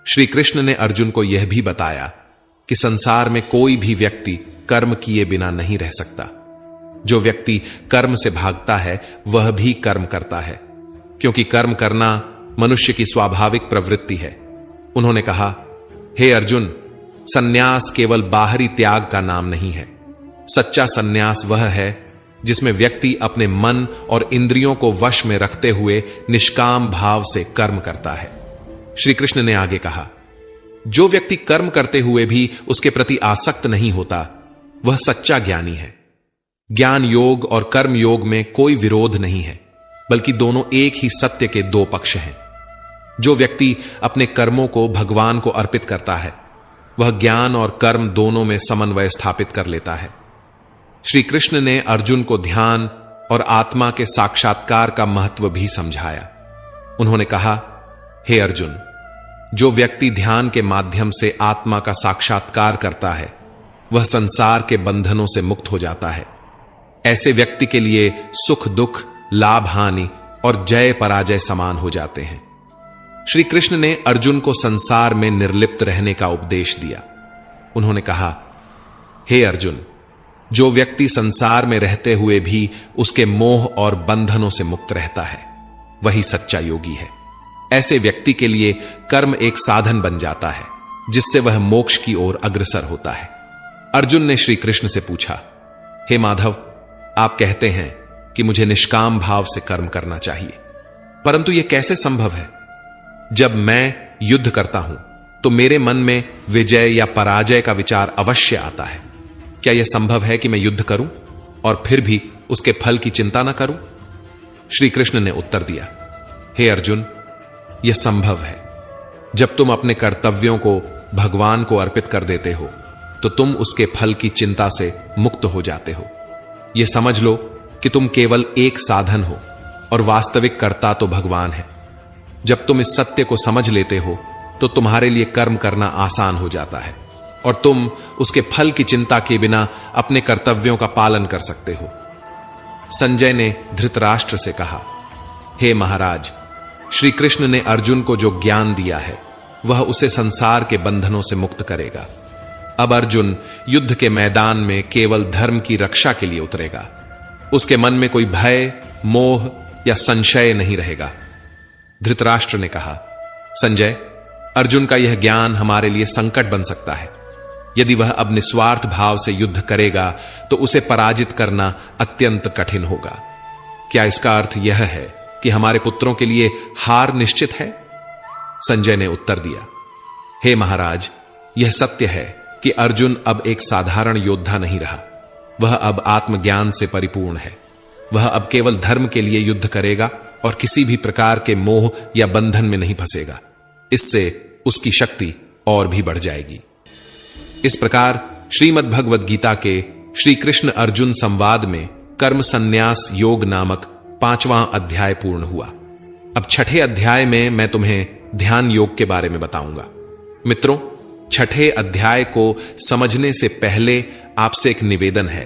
श्री कृष्ण ने अर्जुन को यह भी बताया कि संसार में कोई भी व्यक्ति कर्म किए बिना नहीं रह सकता। जो व्यक्ति कर्म से भागता है वह भी कर्म करता है, क्योंकि कर्म करना मनुष्य की स्वाभाविक प्रवृत्ति है। उन्होंने कहा, हे अर्जुन, संन्यास केवल बाहरी त्याग का नाम नहीं है। सच्चा संन्यास वह है जिसमें व्यक्ति अपने मन और इंद्रियों को वश में रखते हुए निष्काम भाव से कर्म करता है। श्री कृष्ण ने आगे कहा, जो व्यक्ति कर्म करते हुए भी उसके प्रति आसक्त नहीं होता, वह सच्चा ज्ञानी है। ज्ञान योग और कर्म योग में कोई विरोध नहीं है, बल्कि दोनों एक ही सत्य के दो पक्ष हैं। जो व्यक्ति अपने कर्मों को भगवान को अर्पित करता है, वह ज्ञान और कर्म दोनों में समन्वय स्थापित कर लेता है। श्री कृष्ण ने अर्जुन को ध्यान और आत्मा के साक्षात्कार का महत्व भी समझाया। उन्होंने कहा, हे अर्जुन, जो व्यक्ति ध्यान के माध्यम से आत्मा का साक्षात्कार करता है, वह संसार के बंधनों से मुक्त हो जाता है। ऐसे व्यक्ति के लिए सुख दुख, लाभ हानि और जय पराजय समान हो जाते हैं। श्री कृष्ण ने अर्जुन को संसार में निर्लिप्त रहने का उपदेश दिया। उन्होंने कहा, हे अर्जुन, जो व्यक्ति संसार में रहते हुए भी उसके मोह और बंधनों से मुक्त रहता है, वही सच्चा योगी है। ऐसे व्यक्ति के लिए कर्म एक साधन बन जाता है, जिससे वह मोक्ष की ओर अग्रसर होता है। अर्जुन ने श्री कृष्ण से पूछा, हे माधव, आप कहते हैं कि मुझे निष्काम भाव से कर्म करना चाहिए, परंतु यह कैसे संभव है? जब मैं युद्ध करता हूं तो मेरे मन में विजय या पराजय का विचार अवश्य आता है। क्या यह संभव है कि मैं युद्ध करूं और फिर भी उसके फल की चिंता न करूं? श्री कृष्ण ने उत्तर दिया, हे अर्जुन, यह संभव है। जब तुम अपने कर्तव्यों को भगवान को अर्पित कर देते हो, तो तुम उसके फल की चिंता से मुक्त हो जाते हो। यह समझ लो कि तुम केवल एक साधन हो और वास्तविक कर्ता तो भगवान है। जब तुम इस सत्य को समझ लेते हो, तो तुम्हारे लिए कर्म करना आसान हो जाता है और तुम उसके फल की चिंता के बिना अपने कर्तव्यों का पालन कर सकते हो। संजय ने धृतराष्ट्र से कहा, हे महाराज, श्री कृष्ण ने अर्जुन को जो ज्ञान दिया है, वह उसे संसार के बंधनों से मुक्त करेगा। अब अर्जुन युद्ध के मैदान में केवल धर्म की रक्षा के लिए उतरेगा। उसके मन में कोई भय, मोह या संशय नहीं रहेगा। धृतराष्ट्र ने कहा, संजय, अर्जुन का यह ज्ञान हमारे लिए संकट बन सकता है। यदि वह अब निस्वार्थ भाव से युद्ध करेगा तो उसे पराजित करना अत्यंत कठिन होगा। क्या इसका अर्थ यह है कि हमारे पुत्रों के लिए हार निश्चित है? संजय ने उत्तर दिया, हे महाराज, यह सत्य है कि अर्जुन अब एक साधारण योद्धा नहीं रहा। वह अब आत्मज्ञान से परिपूर्ण है। वह अब केवल धर्म के लिए युद्ध करेगा और किसी भी प्रकार के मोह या बंधन में नहीं फंसेगा। इससे उसकी शक्ति और भी बढ़ जाएगी। इस प्रकार श्रीमद् भगवद गीता के श्री कृष्ण अर्जुन संवाद में कर्म संन्यास योग नामक 5वां अध्याय पूर्ण हुआ। अब 6ठे अध्याय में मैं तुम्हें ध्यान योग के बारे में बताऊंगा। मित्रों, 6ठे अध्याय को समझने से पहले आपसे एक निवेदन है।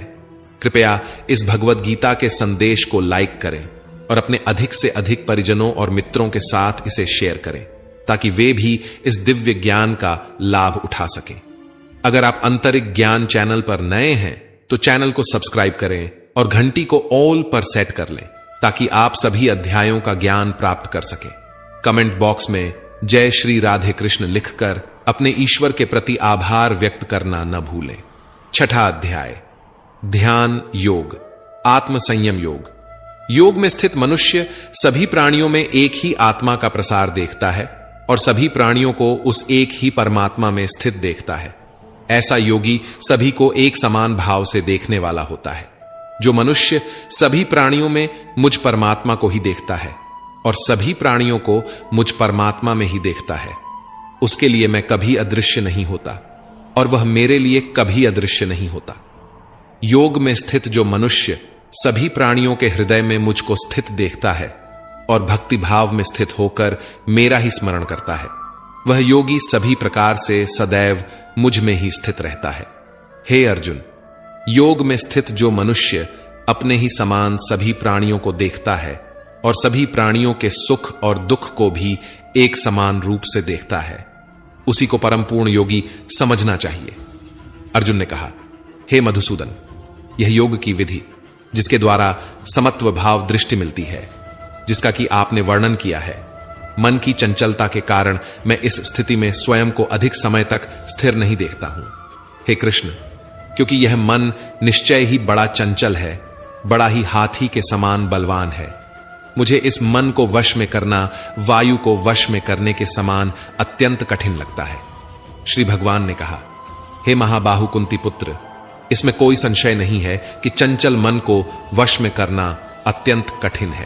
कृपया इस भगवद गीता के संदेश को लाइक करें और अपने अधिक से अधिक परिजनों और मित्रों के साथ इसे शेयर करें, ताकि वे भी इस दिव्य ज्ञान का लाभ उठा सकें। अगर आप अंतरिक ज्ञान चैनल पर नए हैं तो चैनल को सब्सक्राइब करें और घंटी को ऑल पर सेट कर लें, ताकि आप सभी अध्यायों का ज्ञान प्राप्त कर सकें। कमेंट बॉक्स में जय श्री राधे कृष्ण लिखकर अपने ईश्वर के प्रति आभार व्यक्त करना न भूलें। 6ठा अध्याय, ध्यान योग, आत्म संयम योग। योग में स्थित मनुष्य सभी प्राणियों में एक ही आत्मा का प्रसार देखता है और सभी प्राणियों को उस एक ही परमात्मा में स्थित देखता है। ऐसा योगी सभी को एक समान भाव से देखने वाला होता है। जो मनुष्य सभी प्राणियों में मुझ परमात्मा को ही देखता है और सभी प्राणियों को मुझ परमात्मा में ही देखता है, उसके लिए मैं कभी अदृश्य नहीं होता और वह मेरे लिए कभी अदृश्य नहीं होता। योग में स्थित जो मनुष्य सभी प्राणियों के हृदय में मुझको स्थित देखता है और भक्ति भाव में स्थित होकर मेरा ही स्मरण करता है, वह योगी सभी प्रकार से सदैव मुझ में ही स्थित रहता है। हे अर्जुन, योग में स्थित जो मनुष्य अपने ही समान सभी प्राणियों को देखता है और सभी प्राणियों के सुख और दुख को भी एक समान रूप से देखता है, उसी को परम पूर्ण योगी समझना चाहिए। अर्जुन ने कहा, हे मधुसूदन, यह योग की विधि जिसके द्वारा समत्व भाव दृष्टि मिलती है, जिसका कि आपने वर्णन किया है, मन की चंचलता के कारण मैं इस स्थिति में स्वयं को अधिक समय तक स्थिर नहीं देखता हूं। हे कृष्ण, क्योंकि यह मन निश्चय ही बड़ा चंचल है, बड़ा ही हाथी के समान बलवान है, मुझे इस मन को वश में करना वायु को वश में करने के समान अत्यंत कठिन लगता है। श्री भगवान ने कहा, हे महाबाहु कुंती पुत्र, इसमें कोई संशय नहीं है कि चंचल मन को वश में करना अत्यंत कठिन है,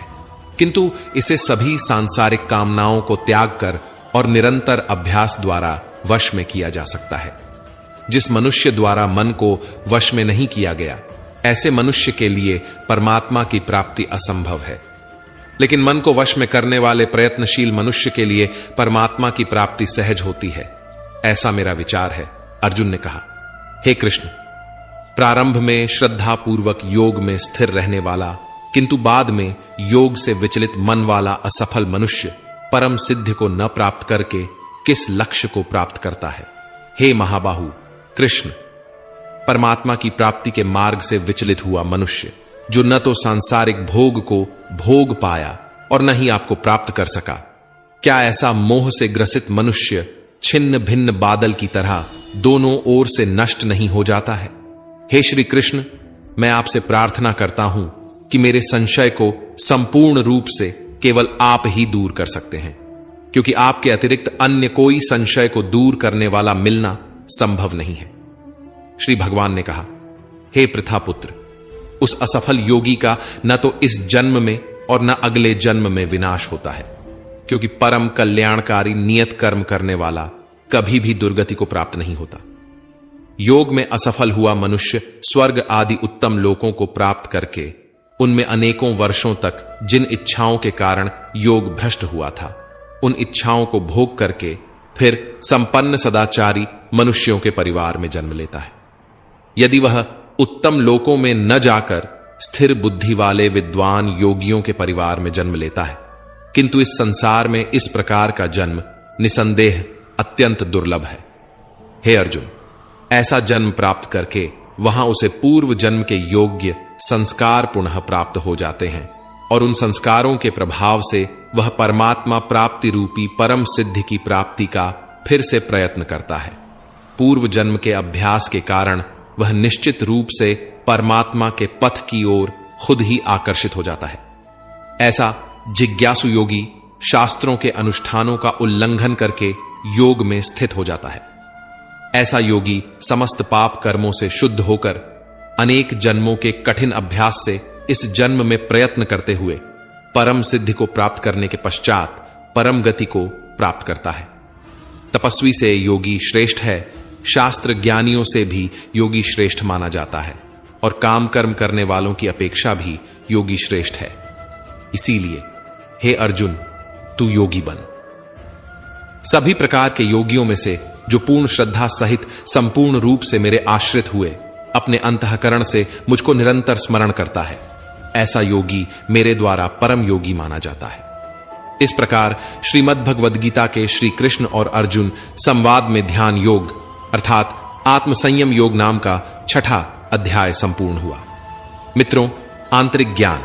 किंतु इसे सभी सांसारिक कामनाओं को त्याग कर और निरंतर अभ्यास द्वारा वश में किया जा सकता है। जिस मनुष्य द्वारा मन को वश में नहीं किया गया, ऐसे मनुष्य के लिए परमात्मा की प्राप्ति असंभव है, लेकिन मन को वश में करने वाले प्रयत्नशील मनुष्य के लिए परमात्मा की प्राप्ति सहज होती है, ऐसा मेरा विचार है। अर्जुन ने कहा, हे कृष्ण, प्रारंभ में श्रद्धा पूर्वक योग में स्थिर रहने वाला किंतु बाद में योग से विचलित मन वाला असफल मनुष्य परम सिद्धि को न प्राप्त करके किस लक्ष्य को प्राप्त करता है? हे महाबाहु कृष्ण, परमात्मा की प्राप्ति के मार्ग से विचलित हुआ मनुष्य जो न तो सांसारिक भोग को भोग पाया और न ही आपको प्राप्त कर सका, क्या ऐसा मोह से ग्रसित मनुष्य छिन्न भिन्न बादल की तरह दोनों ओर से नष्ट नहीं हो जाता है? हे श्री कृष्ण, मैं आपसे प्रार्थना करता हूं कि मेरे संशय को संपूर्ण रूप से केवल आप ही दूर कर सकते हैं, क्योंकि आपके अतिरिक्त अन्य कोई संशय को दूर करने वाला मिलना संभव नहीं है। श्री भगवान ने कहा, हे पृथापुत्र, उस असफल योगी का न तो इस जन्म में और न अगले जन्म में विनाश होता है, क्योंकि परम कल्याणकारी नियत कर्म करने वाला कभी भी दुर्गति को प्राप्त नहीं होता। योग में असफल हुआ मनुष्य स्वर्ग आदि उत्तम लोकों को प्राप्त करके उनमें अनेकों वर्षों तक जिन इच्छाओं के कारण योग भ्रष्ट हुआ था, उन इच्छाओं को भोग करके फिर संपन्न सदाचारी मनुष्यों के परिवार में जन्म लेता है। यदि वह उत्तम लोकों में न जाकर स्थिर बुद्धि वाले विद्वान योगियों के परिवार में जन्म लेता है, किंतु इस संसार में इस प्रकार का जन्म निसंदेह अत्यंत दुर्लभ है। हे अर्जुन, ऐसा जन्म प्राप्त करके वहां उसे पूर्व जन्म के योग्य संस्कार पुनः प्राप्त हो जाते हैं और उन संस्कारों के प्रभाव से वह परमात्मा प्राप्ति रूपी परम सिद्धि की प्राप्ति का फिर से प्रयत्न करता है। पूर्व जन्म के अभ्यास के कारण वह निश्चित रूप से परमात्मा के पथ की ओर खुद ही आकर्षित हो जाता है। ऐसा जिज्ञासु योगी शास्त्रों के अनुष्ठानों का उल्लंघन करके योग में स्थित हो जाता है। ऐसा योगी समस्त पाप कर्मों से शुद्ध होकर अनेक जन्मों के कठिन अभ्यास से इस जन्म में प्रयत्न करते हुए परम सिद्धि को प्राप्त करने के पश्चात परम गति को प्राप्त करता है। तपस्वी से योगी श्रेष्ठ है, शास्त्र ज्ञानियों से भी योगी श्रेष्ठ माना जाता है, और काम कर्म करने वालों की अपेक्षा भी योगी श्रेष्ठ है। इसीलिए हे अर्जुन, तू योगी बन। सभी प्रकार के योगियों में से जो पूर्ण श्रद्धा सहित संपूर्ण रूप से मेरे आश्रित हुए अपने अंतःकरण से मुझको निरंतर स्मरण करता है, ऐसा योगी मेरे द्वारा परम योगी माना जाता है। इस प्रकार श्रीमद् भगवद गीता के श्री कृष्ण और अर्जुन संवाद में ध्यान योग अर्थात आत्मसंयम योग नाम का 6ठा अध्याय संपूर्ण हुआ। मित्रों, आंतरिक ज्ञान,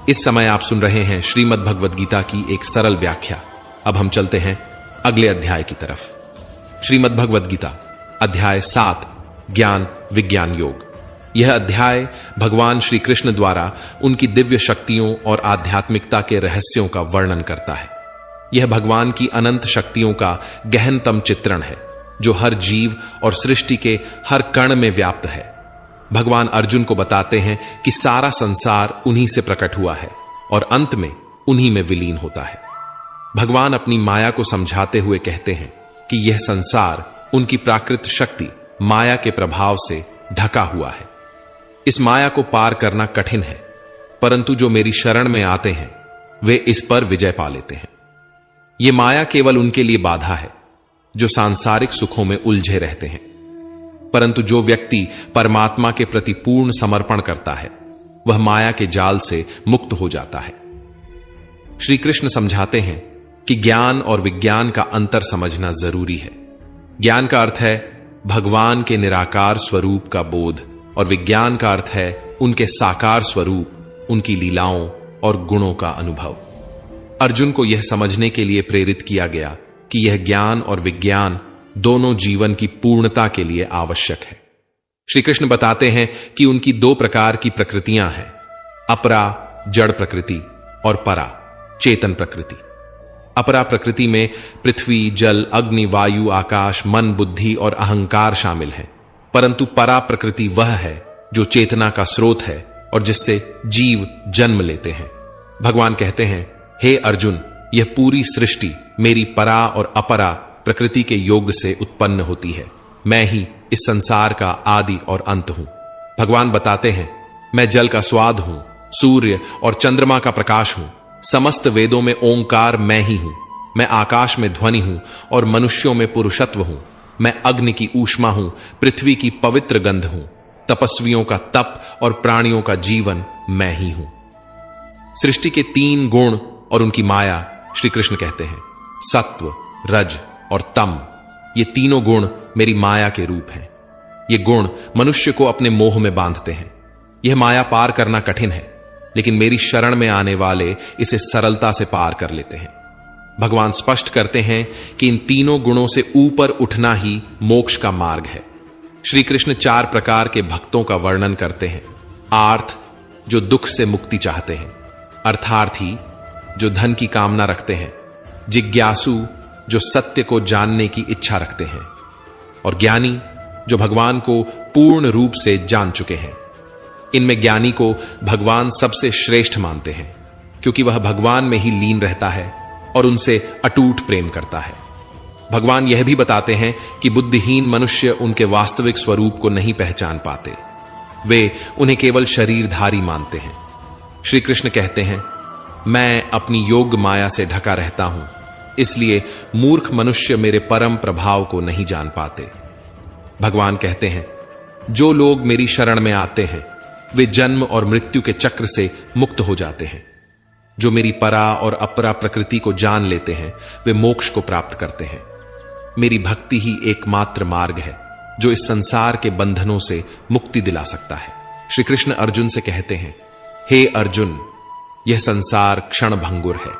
इस समय आप सुन रहे हैं श्रीमद् भगवद गीता की एक सरल व्याख्या। अब हम चलते हैं अगले अध्याय की तरफ। श्रीमद् भगवद गीता अध्याय 7 ज्ञान विज्ञान योग। यह अध्याय भगवान श्री कृष्ण द्वारा उनकी दिव्य शक्तियों और आध्यात्मिकता के रहस्यों का वर्णन करता है। यह भगवान की अनंत शक्तियों का गहनतम चित्रण है जो हर जीव और सृष्टि के हर कण में व्याप्त है। भगवान अर्जुन को बताते हैं कि सारा संसार उन्हीं से प्रकट हुआ है और अंत में उन्हीं में विलीन होता है। भगवान अपनी माया को समझाते हुए कहते हैं कि यह संसार उनकी प्राकृत शक्ति माया के प्रभाव से ढका हुआ है। इस माया को पार करना कठिन है, परंतु जो मेरी शरण में आते हैं वे इस पर विजय पा लेते हैं। यह माया केवल उनके लिए बाधा है जो सांसारिक सुखों में उलझे रहते हैं, परंतु जो व्यक्ति परमात्मा के प्रति पूर्ण समर्पण करता है वह माया के जाल से मुक्त हो जाता है। श्री कृष्ण समझाते हैं कि ज्ञान और विज्ञान का अंतर समझना जरूरी है। ज्ञान का अर्थ है भगवान के निराकार स्वरूप का बोध और विज्ञान का अर्थ है उनके साकार स्वरूप, उनकी लीलाओं और गुणों का अनुभव। अर्जुन को यह समझने के लिए प्रेरित किया गया कि यह ज्ञान और विज्ञान दोनों जीवन की पूर्णता के लिए आवश्यक है। श्री कृष्ण बताते हैं कि उनकी 2 प्रकार की प्रकृतियां हैं, अपरा जड़ प्रकृति और परा चेतन प्रकृति। अपरा प्रकृति में पृथ्वी, जल, अग्नि, वायु, आकाश, मन, बुद्धि और अहंकार शामिल हैं, परंतु परा प्रकृति वह है जो चेतना का स्रोत है और जिससे जीव जन्म लेते हैं। भगवान कहते हैं, हे अर्जुन, यह पूरी सृष्टि मेरी परा और अपरा प्रकृति के योग से उत्पन्न होती है। मैं ही इस संसार का आदि और अंत हूं। भगवान बताते हैं, मैं जल का स्वाद हूं, सूर्य और चंद्रमा का प्रकाश हूं, समस्त वेदों में ओंकार मैं ही हूं, मैं आकाश में ध्वनि हूं और मनुष्यों में पुरुषत्व हूं, मैं अग्नि की ऊष्मा हूं, पृथ्वी की पवित्र गंध हूं, तपस्वियों का तप और प्राणियों का जीवन मैं ही हूं। सृष्टि के 3 गुण और उनकी माया श्री कृष्ण कहते हैं, सत्व, रज और तम। ये तीनों गुण मेरी माया के रूप हैं। ये गुण मनुष्य को अपने मोह में बांधते हैं। यह माया पार करना कठिन है, लेकिन मेरी शरण में आने वाले इसे सरलता से पार कर लेते हैं। भगवान स्पष्ट करते हैं कि इन तीनों गुणों से ऊपर उठना ही मोक्ष का मार्ग है। श्री कृष्ण 4 प्रकार के भक्तों का वर्णन करते हैं। आर्थ, जो दुख से मुक्ति चाहते हैं, अर्थार्थी, जो धन की कामना रखते हैं, जिज्ञासु, जो सत्य को जानने की इच्छा रखते हैं, और ज्ञानी, जो भगवान को पूर्ण रूप से जान चुके हैं। इनमें ज्ञानी को भगवान सबसे श्रेष्ठ मानते हैं, क्योंकि वह भगवान में ही लीन रहता है और उनसे अटूट प्रेम करता है। भगवान यह भी बताते हैं कि बुद्धिहीन मनुष्य उनके वास्तविक स्वरूप को नहीं पहचान पाते, वे उन्हें केवल शरीरधारी मानते हैं। श्री कृष्ण कहते हैं, मैं अपनी योग माया से ढका रहता हूं, इसलिए मूर्ख मनुष्य मेरे परम प्रभाव को नहीं जान पाते। भगवान कहते हैं, जो लोग मेरी शरण में आते हैं वे जन्म और मृत्यु के चक्र से मुक्त हो जाते हैं। जो मेरी परा और अपरा प्रकृति को जान लेते हैं वे मोक्ष को प्राप्त करते हैं। मेरी भक्ति ही एकमात्र मार्ग है जो इस संसार के बंधनों से मुक्ति दिला सकता है। श्री कृष्ण अर्जुन से कहते हैं, हे अर्जुन, यह संसार क्षण भंगुर है।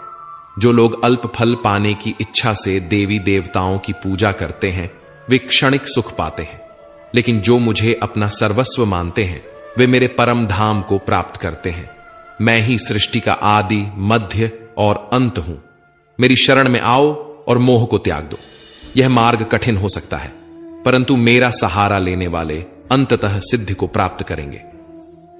जो लोग अल्प फल पाने की इच्छा से देवी देवताओं की पूजा करते हैं वे क्षणिक सुख पाते हैं, लेकिन जो मुझे अपना सर्वस्व मानते हैं वे मेरे परम धाम को प्राप्त करते हैं। मैं ही सृष्टि का आदि, मध्य और अंत हूं। मेरी शरण में आओ और मोह को त्याग दो। यह मार्ग कठिन हो सकता है, परंतु मेरा सहारा लेने वाले अंततः सिद्धि को प्राप्त करेंगे।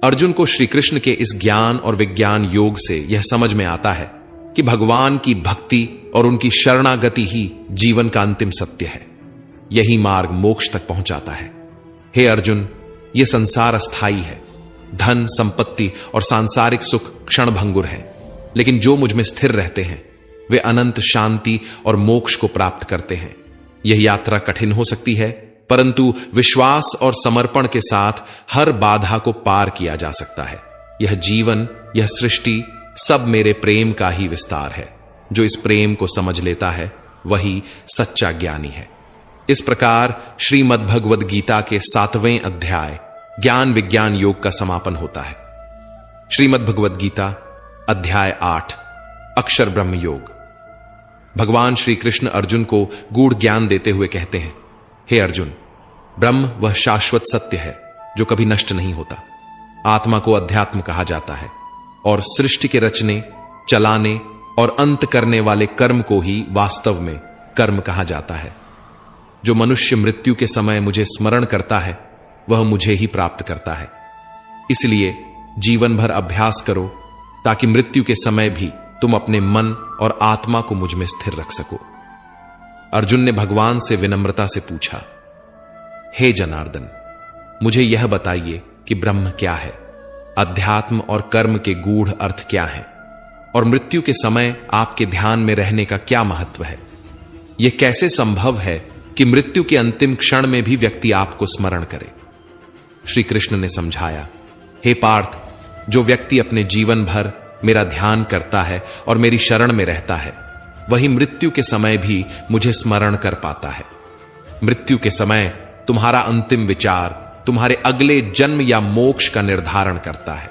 अर्जुन को श्री कृष्ण के इस ज्ञान और विज्ञान योग से यह समझ में आता है कि भगवान की भक्ति और उनकी शरणागति ही जीवन का अंतिम सत्य है। यही मार्ग मोक्ष तक पहुंचाता है। हे अर्जुन, यह संसार अस्थाई है। धन, संपत्ति और सांसारिक सुख क्षणभंगुर है, लेकिन जो मुझ में स्थिर रहते हैं वे अनंत शांति और मोक्ष को प्राप्त करते हैं। यह यात्रा कठिन हो सकती है, परंतु विश्वास और समर्पण के साथ हर बाधा को पार किया जा सकता है। यह जीवन, यह सृष्टि सब मेरे प्रेम का ही विस्तार है। जो इस प्रेम को समझ लेता है वही सच्चा ज्ञानी है। इस प्रकार श्रीमद् भगवद गीता के 7वें अध्याय ज्ञान विज्ञान योग का समापन होता है। श्रीमद् भगवद गीता अध्याय 8 अक्षर ब्रह्म योग। भगवान श्री कृष्ण अर्जुन को गूढ़ ज्ञान देते हुए कहते हैं, हे अर्जुन, ब्रह्म वह शाश्वत सत्य है जो कभी नष्ट नहीं होता। आत्मा को अध्यात्म कहा जाता है और सृष्टि के रचने, चलाने और अंत करने वाले कर्म को ही वास्तव में कर्म कहा जाता है। जो मनुष्य मृत्यु के समय मुझे स्मरण करता है वह मुझे ही प्राप्त करता है। इसलिए जीवन भर अभ्यास करो ताकि मृत्यु के समय भी तुम अपने मन और आत्मा को मुझ में स्थिर रख सको। अर्जुन ने भगवान से विनम्रता से पूछा, हे जनार्दन, मुझे यह बताइए कि ब्रह्म क्या है, अध्यात्म और कर्म के गूढ़ अर्थ क्या हैं, और मृत्यु के समय आपके ध्यान में रहने का क्या महत्व है। यह कैसे संभव है कि मृत्यु के अंतिम क्षण में भी व्यक्ति आपको स्मरण करे। श्री कृष्ण ने समझाया, हे पार्थ, जो व्यक्ति अपने जीवन भर मेरा ध्यान करता है और मेरी शरण में रहता है वही मृत्यु के समय भी मुझे स्मरण कर पाता है। मृत्यु के समय तुम्हारा अंतिम विचार तुम्हारे अगले जन्म या मोक्ष का निर्धारण करता है।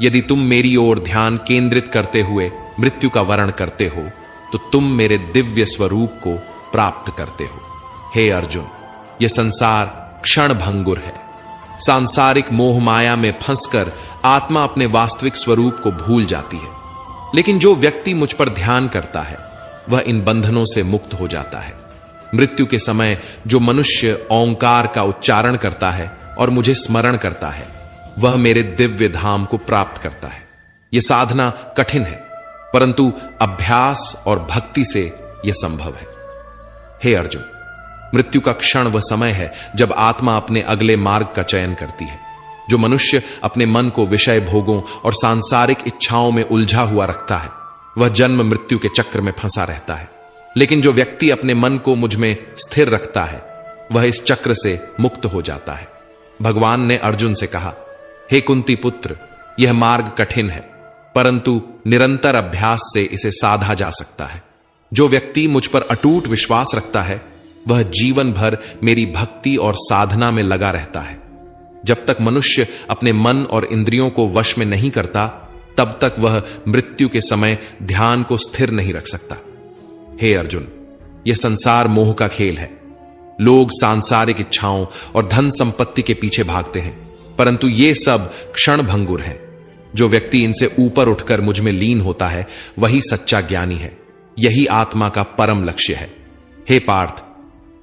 यदि तुम मेरी ओर ध्यान केंद्रित करते हुए मृत्यु का वर्ण करते हो तो तुम मेरे दिव्य स्वरूप को प्राप्त करते हो। हे अर्जुन, यह संसार क्षण भंगुर है। सांसारिक मोह माया में फंसकर आत्मा अपने वास्तविक स्वरूप को भूल जाती है, लेकिन जो व्यक्ति मुझ पर ध्यान करता है वह इन बंधनों से मुक्त हो जाता है। मृत्यु के समय जो मनुष्य ओंकार का उच्चारण करता है और मुझे स्मरण करता है वह मेरे दिव्य धाम को प्राप्त करता है। यह साधना कठिन है, परंतु अभ्यास और भक्ति से यह संभव है। हे अर्जुन, मृत्यु का क्षण वह समय है जब आत्मा अपने अगले मार्ग का चयन करती है। जो मनुष्य अपने मन को विषय भोगों और सांसारिक इच्छाओं में उलझा हुआ रखता है वह जन्म मृत्यु के चक्र में फंसा रहता है, लेकिन जो व्यक्ति अपने मन को मुझ में स्थिर रखता है वह इस चक्र से मुक्त हो जाता है। भगवान ने अर्जुन से कहा, हे कुंती पुत्र, यह मार्ग कठिन है, परंतु निरंतर अभ्यास से इसे साधा जा सकता है। जो व्यक्ति मुझ पर अटूट विश्वास रखता है वह जीवन भर मेरी भक्ति और साधना में लगा रहता है। जब तक मनुष्य अपने मन और इंद्रियों को वश में नहीं करता तब तक वह मृत्यु के समय ध्यान को स्थिर नहीं रख सकता। हे अर्जुन, यह संसार मोह का खेल है। लोग सांसारिक इच्छाओं और धन संपत्ति के पीछे भागते हैं, परंतु ये सब क्षण भंगुर है। जो व्यक्ति इनसे ऊपर उठकर मुझ में लीन होता है वही सच्चा ज्ञानी है। यही आत्मा का परम लक्ष्य है। हे पार्थ,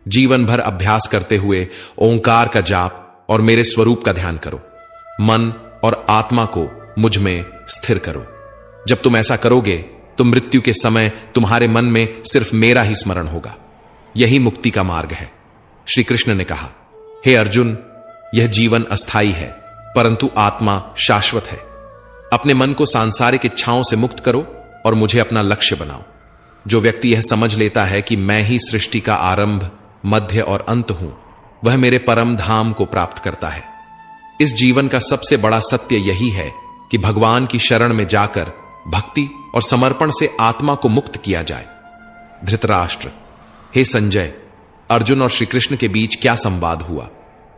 जीवन भर अभ्यास करते हुए ओंकार का जाप और मेरे स्वरूप का ध्यान करो। मन और आत्मा को मुझ में स्थिर करो। जब तुम ऐसा करोगे तो मृत्यु के समय तुम्हारे मन में सिर्फ मेरा ही स्मरण होगा। यही मुक्ति का मार्ग है। श्री कृष्ण ने कहा, हे अर्जुन, यह जीवन अस्थाई है, परंतु आत्मा शाश्वत है। अपने मन को सांसारिक इच्छाओं से मुक्त करो और मुझे अपना लक्ष्य बनाओ। जो व्यक्ति यह समझ लेता है कि मैं ही सृष्टि का आरंभ, मध्य और अंत हूं, वह मेरे परम धाम को प्राप्त करता है। इस जीवन का सबसे बड़ा सत्य यही है कि भगवान की शरण में जाकर भक्ति और समर्पण से आत्मा को मुक्त किया जाए। धृतराष्ट्र, हे संजय, अर्जुन और श्री कृष्ण के बीच क्या संवाद हुआ?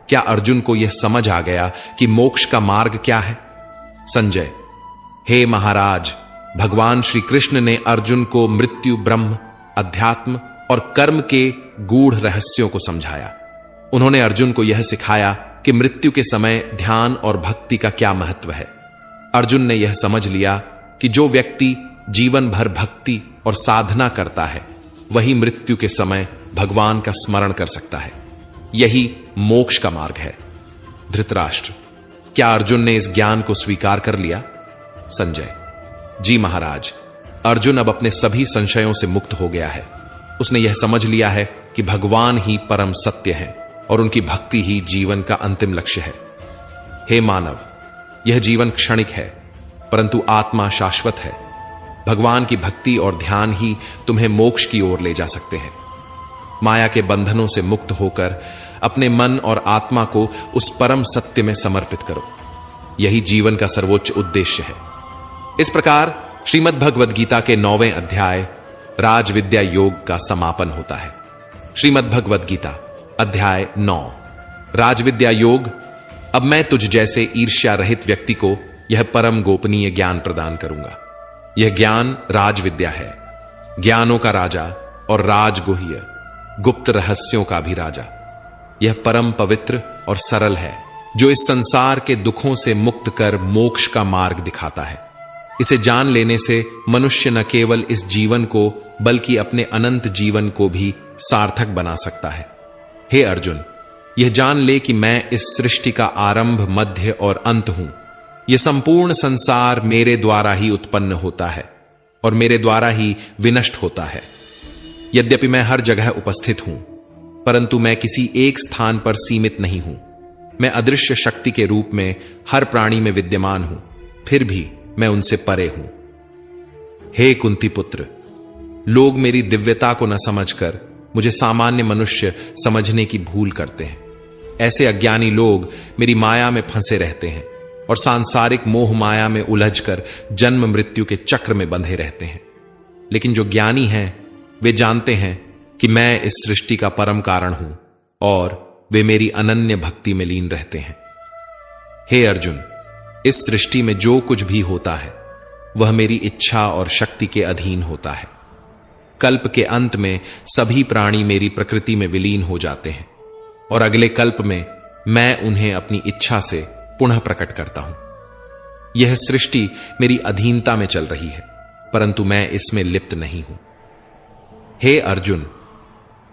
क्या अर्जुन को यह समझ आ गया कि मोक्ष का मार्ग क्या है? संजय, हे महाराज, भगवान श्री कृष्ण ने अर्जुन को मृत्यु, ब्रह्म, अध्यात्म और कर्म के गूढ़ रहस्यों को समझाया। उन्होंने अर्जुन को यह सिखाया कि मृत्यु के समय ध्यान और भक्ति का क्या महत्व है। अर्जुन ने यह समझ लिया कि जो व्यक्ति जीवन भर भक्ति और साधना करता है वही मृत्यु के समय भगवान का स्मरण कर सकता है। यही मोक्ष का मार्ग है। धृतराष्ट्र, क्या अर्जुन ने इस ज्ञान को स्वीकार कर लिया? संजय, जी महाराज, अर्जुन अब अपने सभी संशयों से मुक्त हो गया है। उसने यह समझ लिया है कि भगवान ही परम सत्य है और उनकी भक्ति ही जीवन का अंतिम लक्ष्य है। हे मानव, यह जीवन क्षणिक है, परंतु आत्मा शाश्वत है। भगवान की भक्ति और ध्यान ही तुम्हें मोक्ष की ओर ले जा सकते हैं। माया के बंधनों से मुक्त होकर अपने मन और आत्मा को उस परम सत्य में समर्पित करो। यही जीवन का सर्वोच्च उद्देश्य है। इस प्रकार श्रीमद् भगवद गीता के 9वें अध्याय राजविद्या योग का समापन होता है। श्रीमद् भगवद गीता अध्याय 9 राजविद्या योग। अब मैं तुझ जैसे ईर्ष्या रहित व्यक्ति को यह परम गोपनीय ज्ञान प्रदान करूंगा। यह ज्ञान राजविद्या है, ज्ञानों का राजा और राजगुह्य, गुप्त रहस्यों का भी राजा। यह परम पवित्र और सरल है, जो इस संसार के दुखों से मुक्त कर मोक्ष का मार्ग दिखाता है। इसे जान लेने से मनुष्य न केवल इस जीवन को बल्कि अपने अनंत जीवन को भी सार्थक बना सकता है। हे अर्जुन, यह जान ले कि मैं इस सृष्टि का आरंभ, मध्य और अंत हूं। यह संपूर्ण संसार मेरे द्वारा ही उत्पन्न होता है और मेरे द्वारा ही विनष्ट होता है। यद्यपि मैं हर जगह उपस्थित हूं, परंतु मैं किसी एक स्थान पर सीमित नहीं हूं। मैं अदृश्य शक्ति के रूप में हर प्राणी में विद्यमान हूं, फिर भी मैं उनसे परे हूं। हे कुंती पुत्र, लोग मेरी दिव्यता को न समझकर मुझे सामान्य मनुष्य समझने की भूल करते हैं। ऐसे अज्ञानी लोग मेरी माया में फंसे रहते हैं और सांसारिक मोह माया में उलझकर जन्म मृत्यु के चक्र में बंधे रहते हैं। लेकिन जो ज्ञानी हैं वे जानते हैं कि मैं इस सृष्टि का परम कारण हूं और वे मेरी अनन्य भक्ति में लीन रहते हैं। हे अर्जुन, इस सृष्टि में जो कुछ भी होता है वह मेरी इच्छा और शक्ति के अधीन होता है। कल्प के अंत में सभी प्राणी मेरी प्रकृति में विलीन हो जाते हैं और अगले कल्प में मैं उन्हें अपनी इच्छा से पुनः प्रकट करता हूं। यह सृष्टि मेरी अधीनता में चल रही है, परंतु मैं इसमें लिप्त नहीं हूं। हे अर्जुन,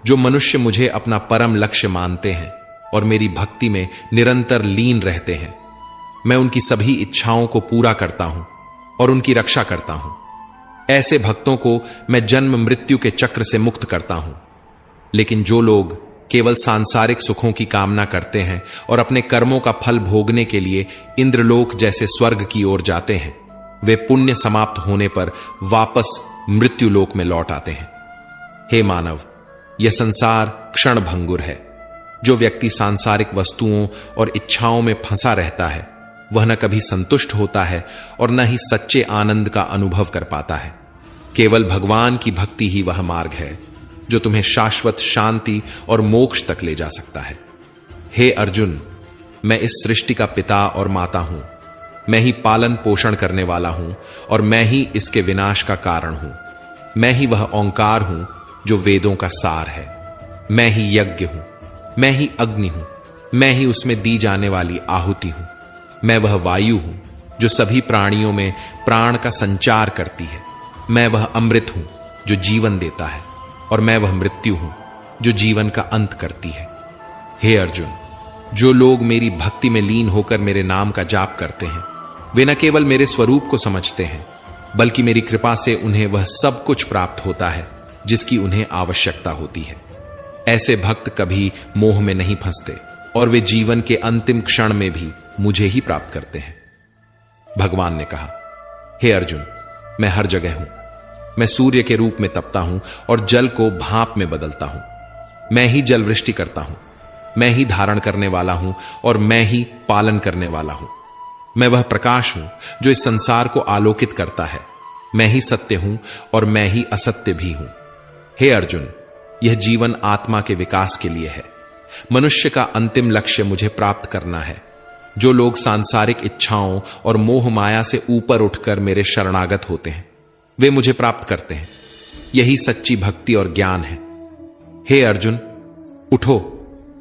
जो मनुष्य मुझे अपना परम लक्ष्य मानते हैं और मेरी भक्ति में निरंतर लीन रहते हैं, मैं उनकी सभी इच्छाओं को पूरा करता हूं और उनकी रक्षा करता हूं। ऐसे भक्तों को मैं जन्म मृत्यु के चक्र से मुक्त करता हूं। लेकिन जो लोग केवल सांसारिक सुखों की कामना करते हैं और अपने कर्मों का फल भोगने के लिए इंद्रलोक जैसे स्वर्ग की ओर जाते हैं, वे पुण्य समाप्त होने पर वापस मृत्युलोक में लौट आते हैं। हे मानव, यह संसार क्षण भंगुर है। जो व्यक्ति सांसारिक वस्तुओं और इच्छाओं में फंसा रहता है वह न कभी संतुष्ट होता है और न ही सच्चे आनंद का अनुभव कर पाता है। केवल भगवान की भक्ति ही वह मार्ग है जो तुम्हें शाश्वत शांति और मोक्ष तक ले जा सकता है। हे अर्जुन, मैं इस सृष्टि का पिता और माता हूं। मैं ही पालन पोषण करने वाला हूं और मैं ही इसके विनाश का कारण हूं। मैं ही वह ओंकार हूं जो वेदों का सार है। मैं ही यज्ञ हूं, मैं ही अग्नि हूं, मैं ही उसमें दी जाने वाली आहुति हूं। मैं वह वायु हूं जो सभी प्राणियों में प्राण का संचार करती है। मैं वह अमृत हूं जो जीवन देता है और मैं वह मृत्यु हूं जो जीवन का अंत करती है। हे अर्जुन, जो लोग मेरी भक्ति में लीन होकर मेरे नाम का जाप करते हैं वे न केवल मेरे स्वरूप को समझते हैं बल्कि मेरी कृपा से उन्हें वह सब कुछ प्राप्त होता है जिसकी उन्हें आवश्यकता होती है। ऐसे भक्त कभी मोह में नहीं फंसते और वे जीवन के अंतिम क्षण में भी मुझे ही प्राप्त करते हैं। भगवान ने कहा, हे अर्जुन, मैं हर जगह हूं। मैं सूर्य के रूप में तपता हूं और जल को भाप में बदलता हूं। मैं ही जल वृष्टि करता हूं। मैं ही धारण करने वाला हूं और मैं ही पालन करने वाला हूं। मैं वह प्रकाश हूं जो इस संसार को आलोकित करता है। मैं ही सत्य हूं और मैं ही असत्य भी हूं। हे अर्जुन, यह जीवन आत्मा के विकास के लिए है। मनुष्य का अंतिम लक्ष्य मुझे प्राप्त करना है। जो लोग सांसारिक इच्छाओं और मोह माया से ऊपर उठकर मेरे शरणागत होते हैं वे मुझे प्राप्त करते हैं। यही सच्ची भक्ति और ज्ञान है। हे अर्जुन, उठो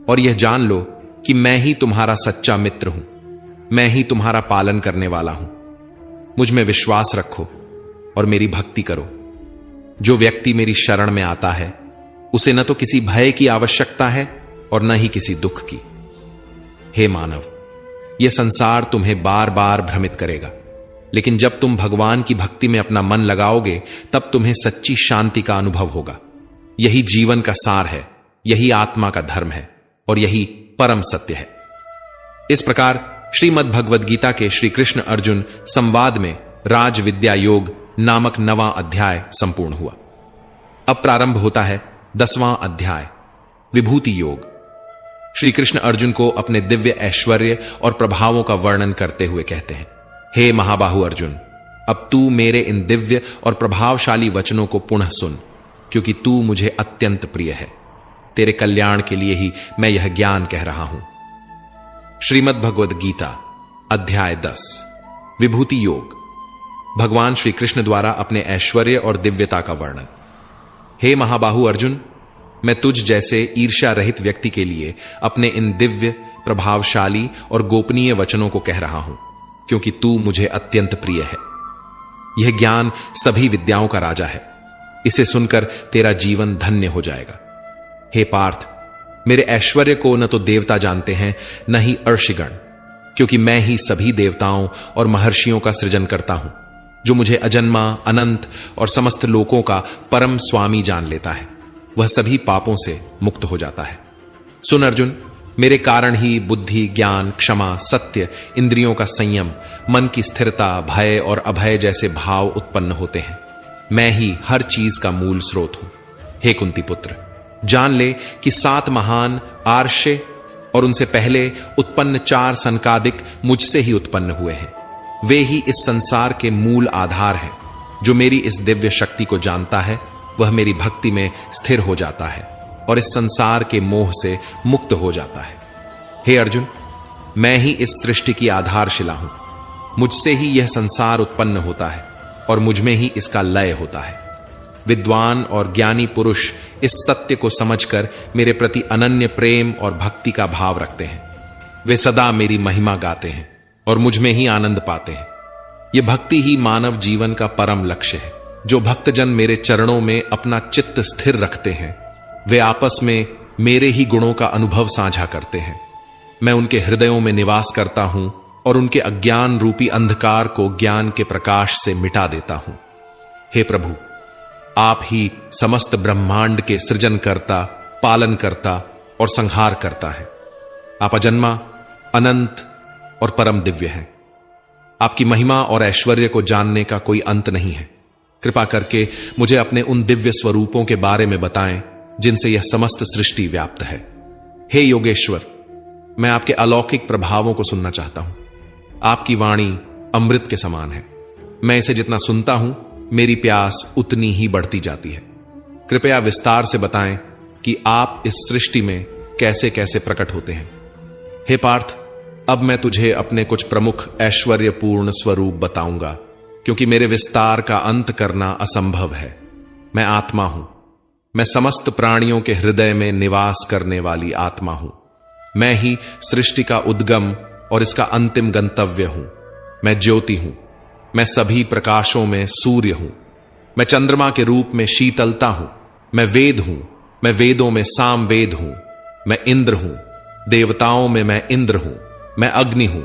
और यह जान लो कि मैं ही तुम्हारा सच्चा मित्र हूं। मैं ही तुम्हारा पालन करने वाला हूं। मुझ में विश्वास रखो और मेरी भक्ति करो। जो व्यक्ति मेरी शरण में आता है उसे न तो किसी भय की आवश्यकता है और न ही किसी दुख की। हे मानव, यह संसार तुम्हें बार बार भ्रमित करेगा। लेकिन जब तुम भगवान की भक्ति में अपना मन लगाओगे तब तुम्हें सच्ची शांति का अनुभव होगा। यही जीवन का सार है, यही आत्मा का धर्म है और यही परम सत्य है। इस प्रकार श्रीमद् भगवद गीता के श्री कृष्ण अर्जुन संवाद में राज विद्या योग नामक 9वां अध्याय संपूर्ण हुआ। अब प्रारंभ होता है 10वां अध्याय विभूति योग। श्री कृष्ण अर्जुन को अपने दिव्य ऐश्वर्य और प्रभावों का वर्णन करते हुए कहते हैं, हे महाबाहु अर्जुन, अब तू मेरे इन दिव्य और प्रभावशाली वचनों को पुनः सुन, क्योंकि तू मुझे अत्यंत प्रिय है। तेरे कल्याण के लिए ही मैं यह ज्ञान कह रहा हूं। श्रीमद् भगवद गीता अध्याय 10 विभूति योग। भगवान श्री कृष्ण द्वारा अपने ऐश्वर्य और दिव्यता का वर्णन। हे महाबाहु अर्जुन, मैं तुझ जैसे ईर्ष्या रहित व्यक्ति के लिए अपने इन दिव्य, प्रभावशाली और गोपनीय वचनों को कह रहा हूं, क्योंकि तू मुझे अत्यंत प्रिय है। यह ज्ञान सभी विद्याओं का राजा है। इसे सुनकर तेरा जीवन धन्य हो जाएगा। हे पार्थ, मेरे ऐश्वर्य को न तो देवता जानते हैं न ही अर्षिगण, क्योंकि मैं ही सभी देवताओं और महर्षियों का सृजन करता हूं। जो मुझे अजन्मा, अनंत और समस्त लोकों का परम स्वामी जान लेता है, वह सभी पापों से मुक्त हो जाता है। सुन अर्जुन, मेरे कारण ही बुद्धि, ज्ञान, क्षमा, सत्य, इंद्रियों का संयम, मन की स्थिरता, भय और अभय जैसे भाव उत्पन्न होते हैं। मैं ही हर चीज का मूल स्रोत हूं। हे कुंती पुत्र, जान ले कि 7 महान आर्ष्य और उनसे पहले उत्पन्न 4 सनकादिक मुझसे ही उत्पन्न हुए हैं। वे ही इस संसार के मूल आधार हैं। जो मेरी इस दिव्य शक्ति को जानता है वह मेरी भक्ति में स्थिर हो जाता है और इस संसार के मोह से मुक्त हो जाता है। हे अर्जुन, मैं ही इस सृष्टि की आधारशिला हूं। मुझसे ही यह संसार उत्पन्न होता है और मुझमें ही इसका लय होता है। विद्वान और ज्ञानी पुरुष इस सत्य को समझकर मेरे प्रति अनन्य प्रेम और भक्ति का भाव रखते हैं। वे सदा मेरी महिमा गाते हैं और मुझमें ही आनंद पाते हैं। यह भक्ति ही मानव जीवन का परम लक्ष्य है। जो भक्तजन मेरे चरणों में अपना चित्त स्थिर रखते हैं, वे आपस में मेरे ही गुणों का अनुभव साझा करते हैं। मैं उनके हृदयों में निवास करता हूं और उनके अज्ञान रूपी अंधकार को ज्ञान के प्रकाश से मिटा देता हूं। हे प्रभु, आप ही समस्त ब्रह्मांड के सृजनकर्ता, पालनकर्ता और संहार करता है। आप अजन्मा, अनंत और परम दिव्य हैं। आपकी महिमा और ऐश्वर्य को जानने का कोई अंत नहीं है। कृपा करके मुझे अपने उन दिव्य स्वरूपों के बारे में बताएं जिनसे यह समस्त सृष्टि व्याप्त है। हे योगेश्वर, मैं आपके अलौकिक प्रभावों को सुनना चाहता हूं। आपकी वाणी अमृत के समान है। मैं इसे जितना सुनता हूं, मेरी प्यास उतनी ही बढ़ती जाती है। कृपया विस्तार से बताएं कि आप इस सृष्टि में कैसे कैसे प्रकट होते हैं। हे पार्थ, अब मैं तुझे अपने कुछ प्रमुख ऐश्वर्यपूर्ण स्वरूप बताऊंगा, क्योंकि मेरे विस्तार का अंत करना असंभव है। मैं आत्मा हूं। मैं समस्त प्राणियों के हृदय में निवास करने वाली आत्मा हूं। मैं ही सृष्टि का उद्गम और इसका अंतिम गंतव्य हूं। मैं ज्योति हूं। मैं सभी प्रकाशों में सूर्य हूं। मैं चंद्रमा के रूप में शीतलता हूं। मैं वेद हूं। मैं वेदों में सामवेद हूं। मैं इंद्र हूं। देवताओं में मैं इंद्र हूं। मैं अग्नि हूं।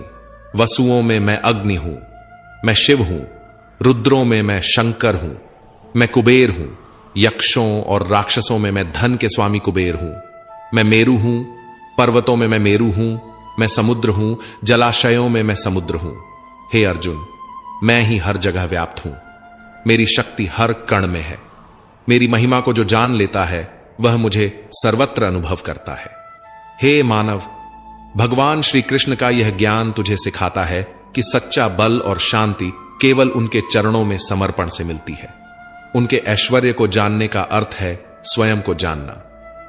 वसुओं में मैं अग्नि हूं। मैं शिव हूं। रुद्रों में मैं शंकर हूं। मैं कुबेर हूं। यक्षों और राक्षसों में मैं धन के स्वामी कुबेर हूं। मैं मेरु हूं। पर्वतों में मैं मेरु हूं। मैं समुद्र हूं। जलाशयों में मैं समुद्र हूं। हे अर्जुन, मैं ही हर जगह व्याप्त हूं। मेरी शक्ति हर कण में है। मेरी महिमा को जो जान लेता है वह मुझे सर्वत्र अनुभव करता है। हे मानव, भगवान श्री कृष्ण का यह ज्ञान तुझे सिखाता है कि सच्चा बल और शांति केवल उनके चरणों में समर्पण से मिलती है। उनके ऐश्वर्य को जानने का अर्थ है स्वयं को जानना।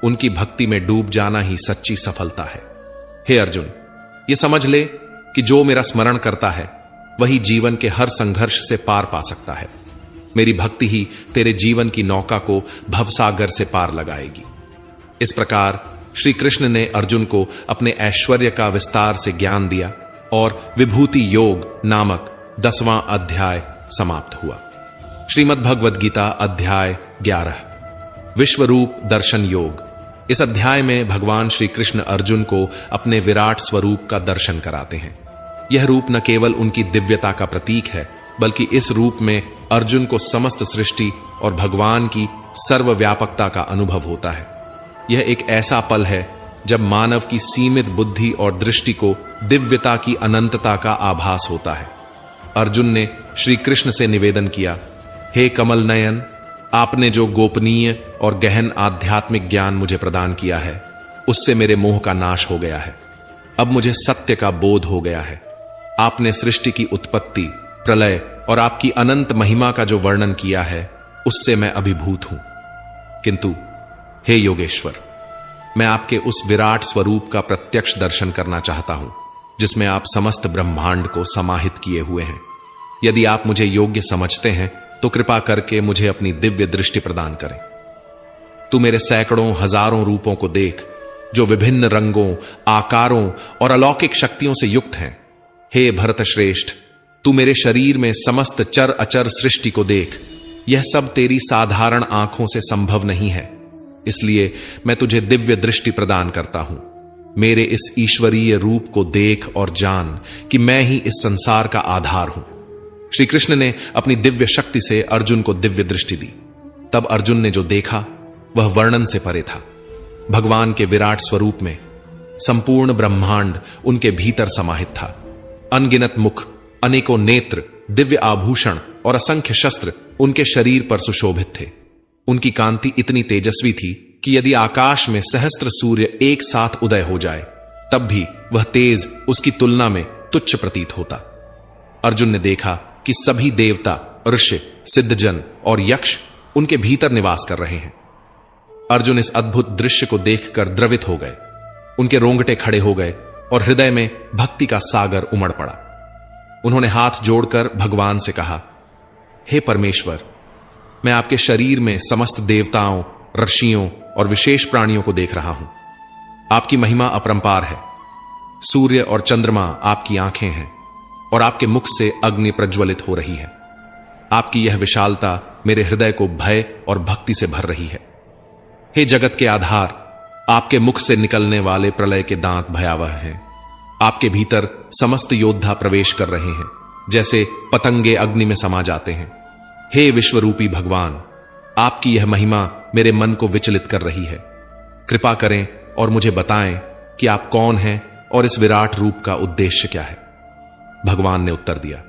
उनकी भक्ति में डूब जाना ही सच्ची सफलता है। हे अर्जुन, ये समझ ले कि जो मेरा स्मरण करता है वही जीवन के हर संघर्ष से पार पा सकता है। मेरी भक्ति ही तेरे जीवन की नौका को भवसागर से पार लगाएगी। इस प्रकार श्री कृष्ण ने अर्जुन को अपने ऐश्वर्य का विस्तार से ज्ञान दिया और विभूति योग नामक 10वां अध्याय समाप्त हुआ। श्रीमद् भगवद गीता अध्याय 11 विश्वरूप दर्शन योग। इस अध्याय में भगवान श्री कृष्ण अर्जुन को अपने विराट स्वरूप का दर्शन कराते हैं। यह रूप न केवल उनकी दिव्यता का प्रतीक है, बल्कि इस रूप में अर्जुन को समस्त सृष्टि और भगवान की सर्वव्यापकता का अनुभव होता है। यह एक ऐसा पल है जब मानव की सीमित बुद्धि और दृष्टि को दिव्यता की अनंतता का आभास होता है। अर्जुन ने श्री कृष्ण से निवेदन किया, हे कमल नयन, आपने जो गोपनीय और गहन आध्यात्मिक ज्ञान मुझे प्रदान किया है, उससे मेरे मोह का नाश हो गया है। अब मुझे सत्य का बोध हो गया है। आपने सृष्टि की उत्पत्ति, प्रलय और आपकी अनंत महिमा का जो वर्णन किया है, उससे मैं अभिभूत हूं। किंतु हे योगेश्वर, मैं आपके उस विराट स्वरूप का प्रत्यक्ष दर्शन करना चाहता हूं, जिसमें आप समस्त ब्रह्मांड को समाहित किए हुए हैं। यदि आप मुझे योग्य समझते हैं तो कृपा करके मुझे अपनी दिव्य दृष्टि प्रदान करें। तू मेरे सैकड़ों हजारों रूपों को देख, जो विभिन्न रंगों, आकारों और अलौकिक शक्तियों से युक्त हैं। हे भरत श्रेष्ठ, तू मेरे शरीर में समस्त चर अचर सृष्टि को देख। यह सब तेरी साधारण आंखों से संभव नहीं है, इसलिए मैं तुझे दिव्य दृष्टि प्रदान करता हूं। मेरे इस ईश्वरीय रूप को देख और जान कि मैं ही इस संसार का आधार हूं। श्री कृष्ण ने अपनी दिव्य शक्ति से अर्जुन को दिव्य दृष्टि दी। तब अर्जुन ने जो देखा वह वर्णन से परे था। भगवान के विराट स्वरूप में संपूर्ण ब्रह्मांड उनके भीतर समाहित था। अनगिनत मुख, अनेकों नेत्र, दिव्य आभूषण और असंख्य शस्त्र उनके शरीर पर सुशोभित थे। उनकी कांति इतनी तेजस्वी थी कि यदि आकाश में सहस्त्र सूर्य एक साथ उदय हो जाए तब भी वह तेज उसकी तुलना में तुच्छ प्रतीत होता। अर्जुन ने देखा कि सभी देवता, ऋषि, सिद्धजन और यक्ष उनके भीतर निवास कर रहे हैं। अर्जुन इस अद्भुत दृश्य को देखकर द्रवित हो गए। उनके रोंगटे खड़े हो गए और हृदय में भक्ति का सागर उमड़ पड़ा। उन्होंने हाथ जोड़कर भगवान से कहा, हे परमेश्वर, मैं आपके शरीर में समस्त देवताओं, ऋषियों और विशेष प्राणियों को देख रहा हूं। आपकी महिमा अपरंपार है। सूर्य और चंद्रमा आपकी आंखें हैं और आपके मुख से अग्नि प्रज्वलित हो रही है। आपकी यह विशालता मेरे हृदय को भय और भक्ति से भर रही है। हे जगत के आधार, आपके मुख से निकलने वाले प्रलय के दांत भयावह हैं। आपके भीतर समस्त योद्धा प्रवेश कर रहे हैं, जैसे पतंगे अग्नि में समा जाते हैं। हे विश्वरूपी भगवान, आपकी यह महिमा मेरे मन को विचलित कर रही है। कृपा करें और मुझे बताएं कि आप कौन हैं और इस विराट रूप का उद्देश्य क्या है। भगवान ने उत्तर दिया,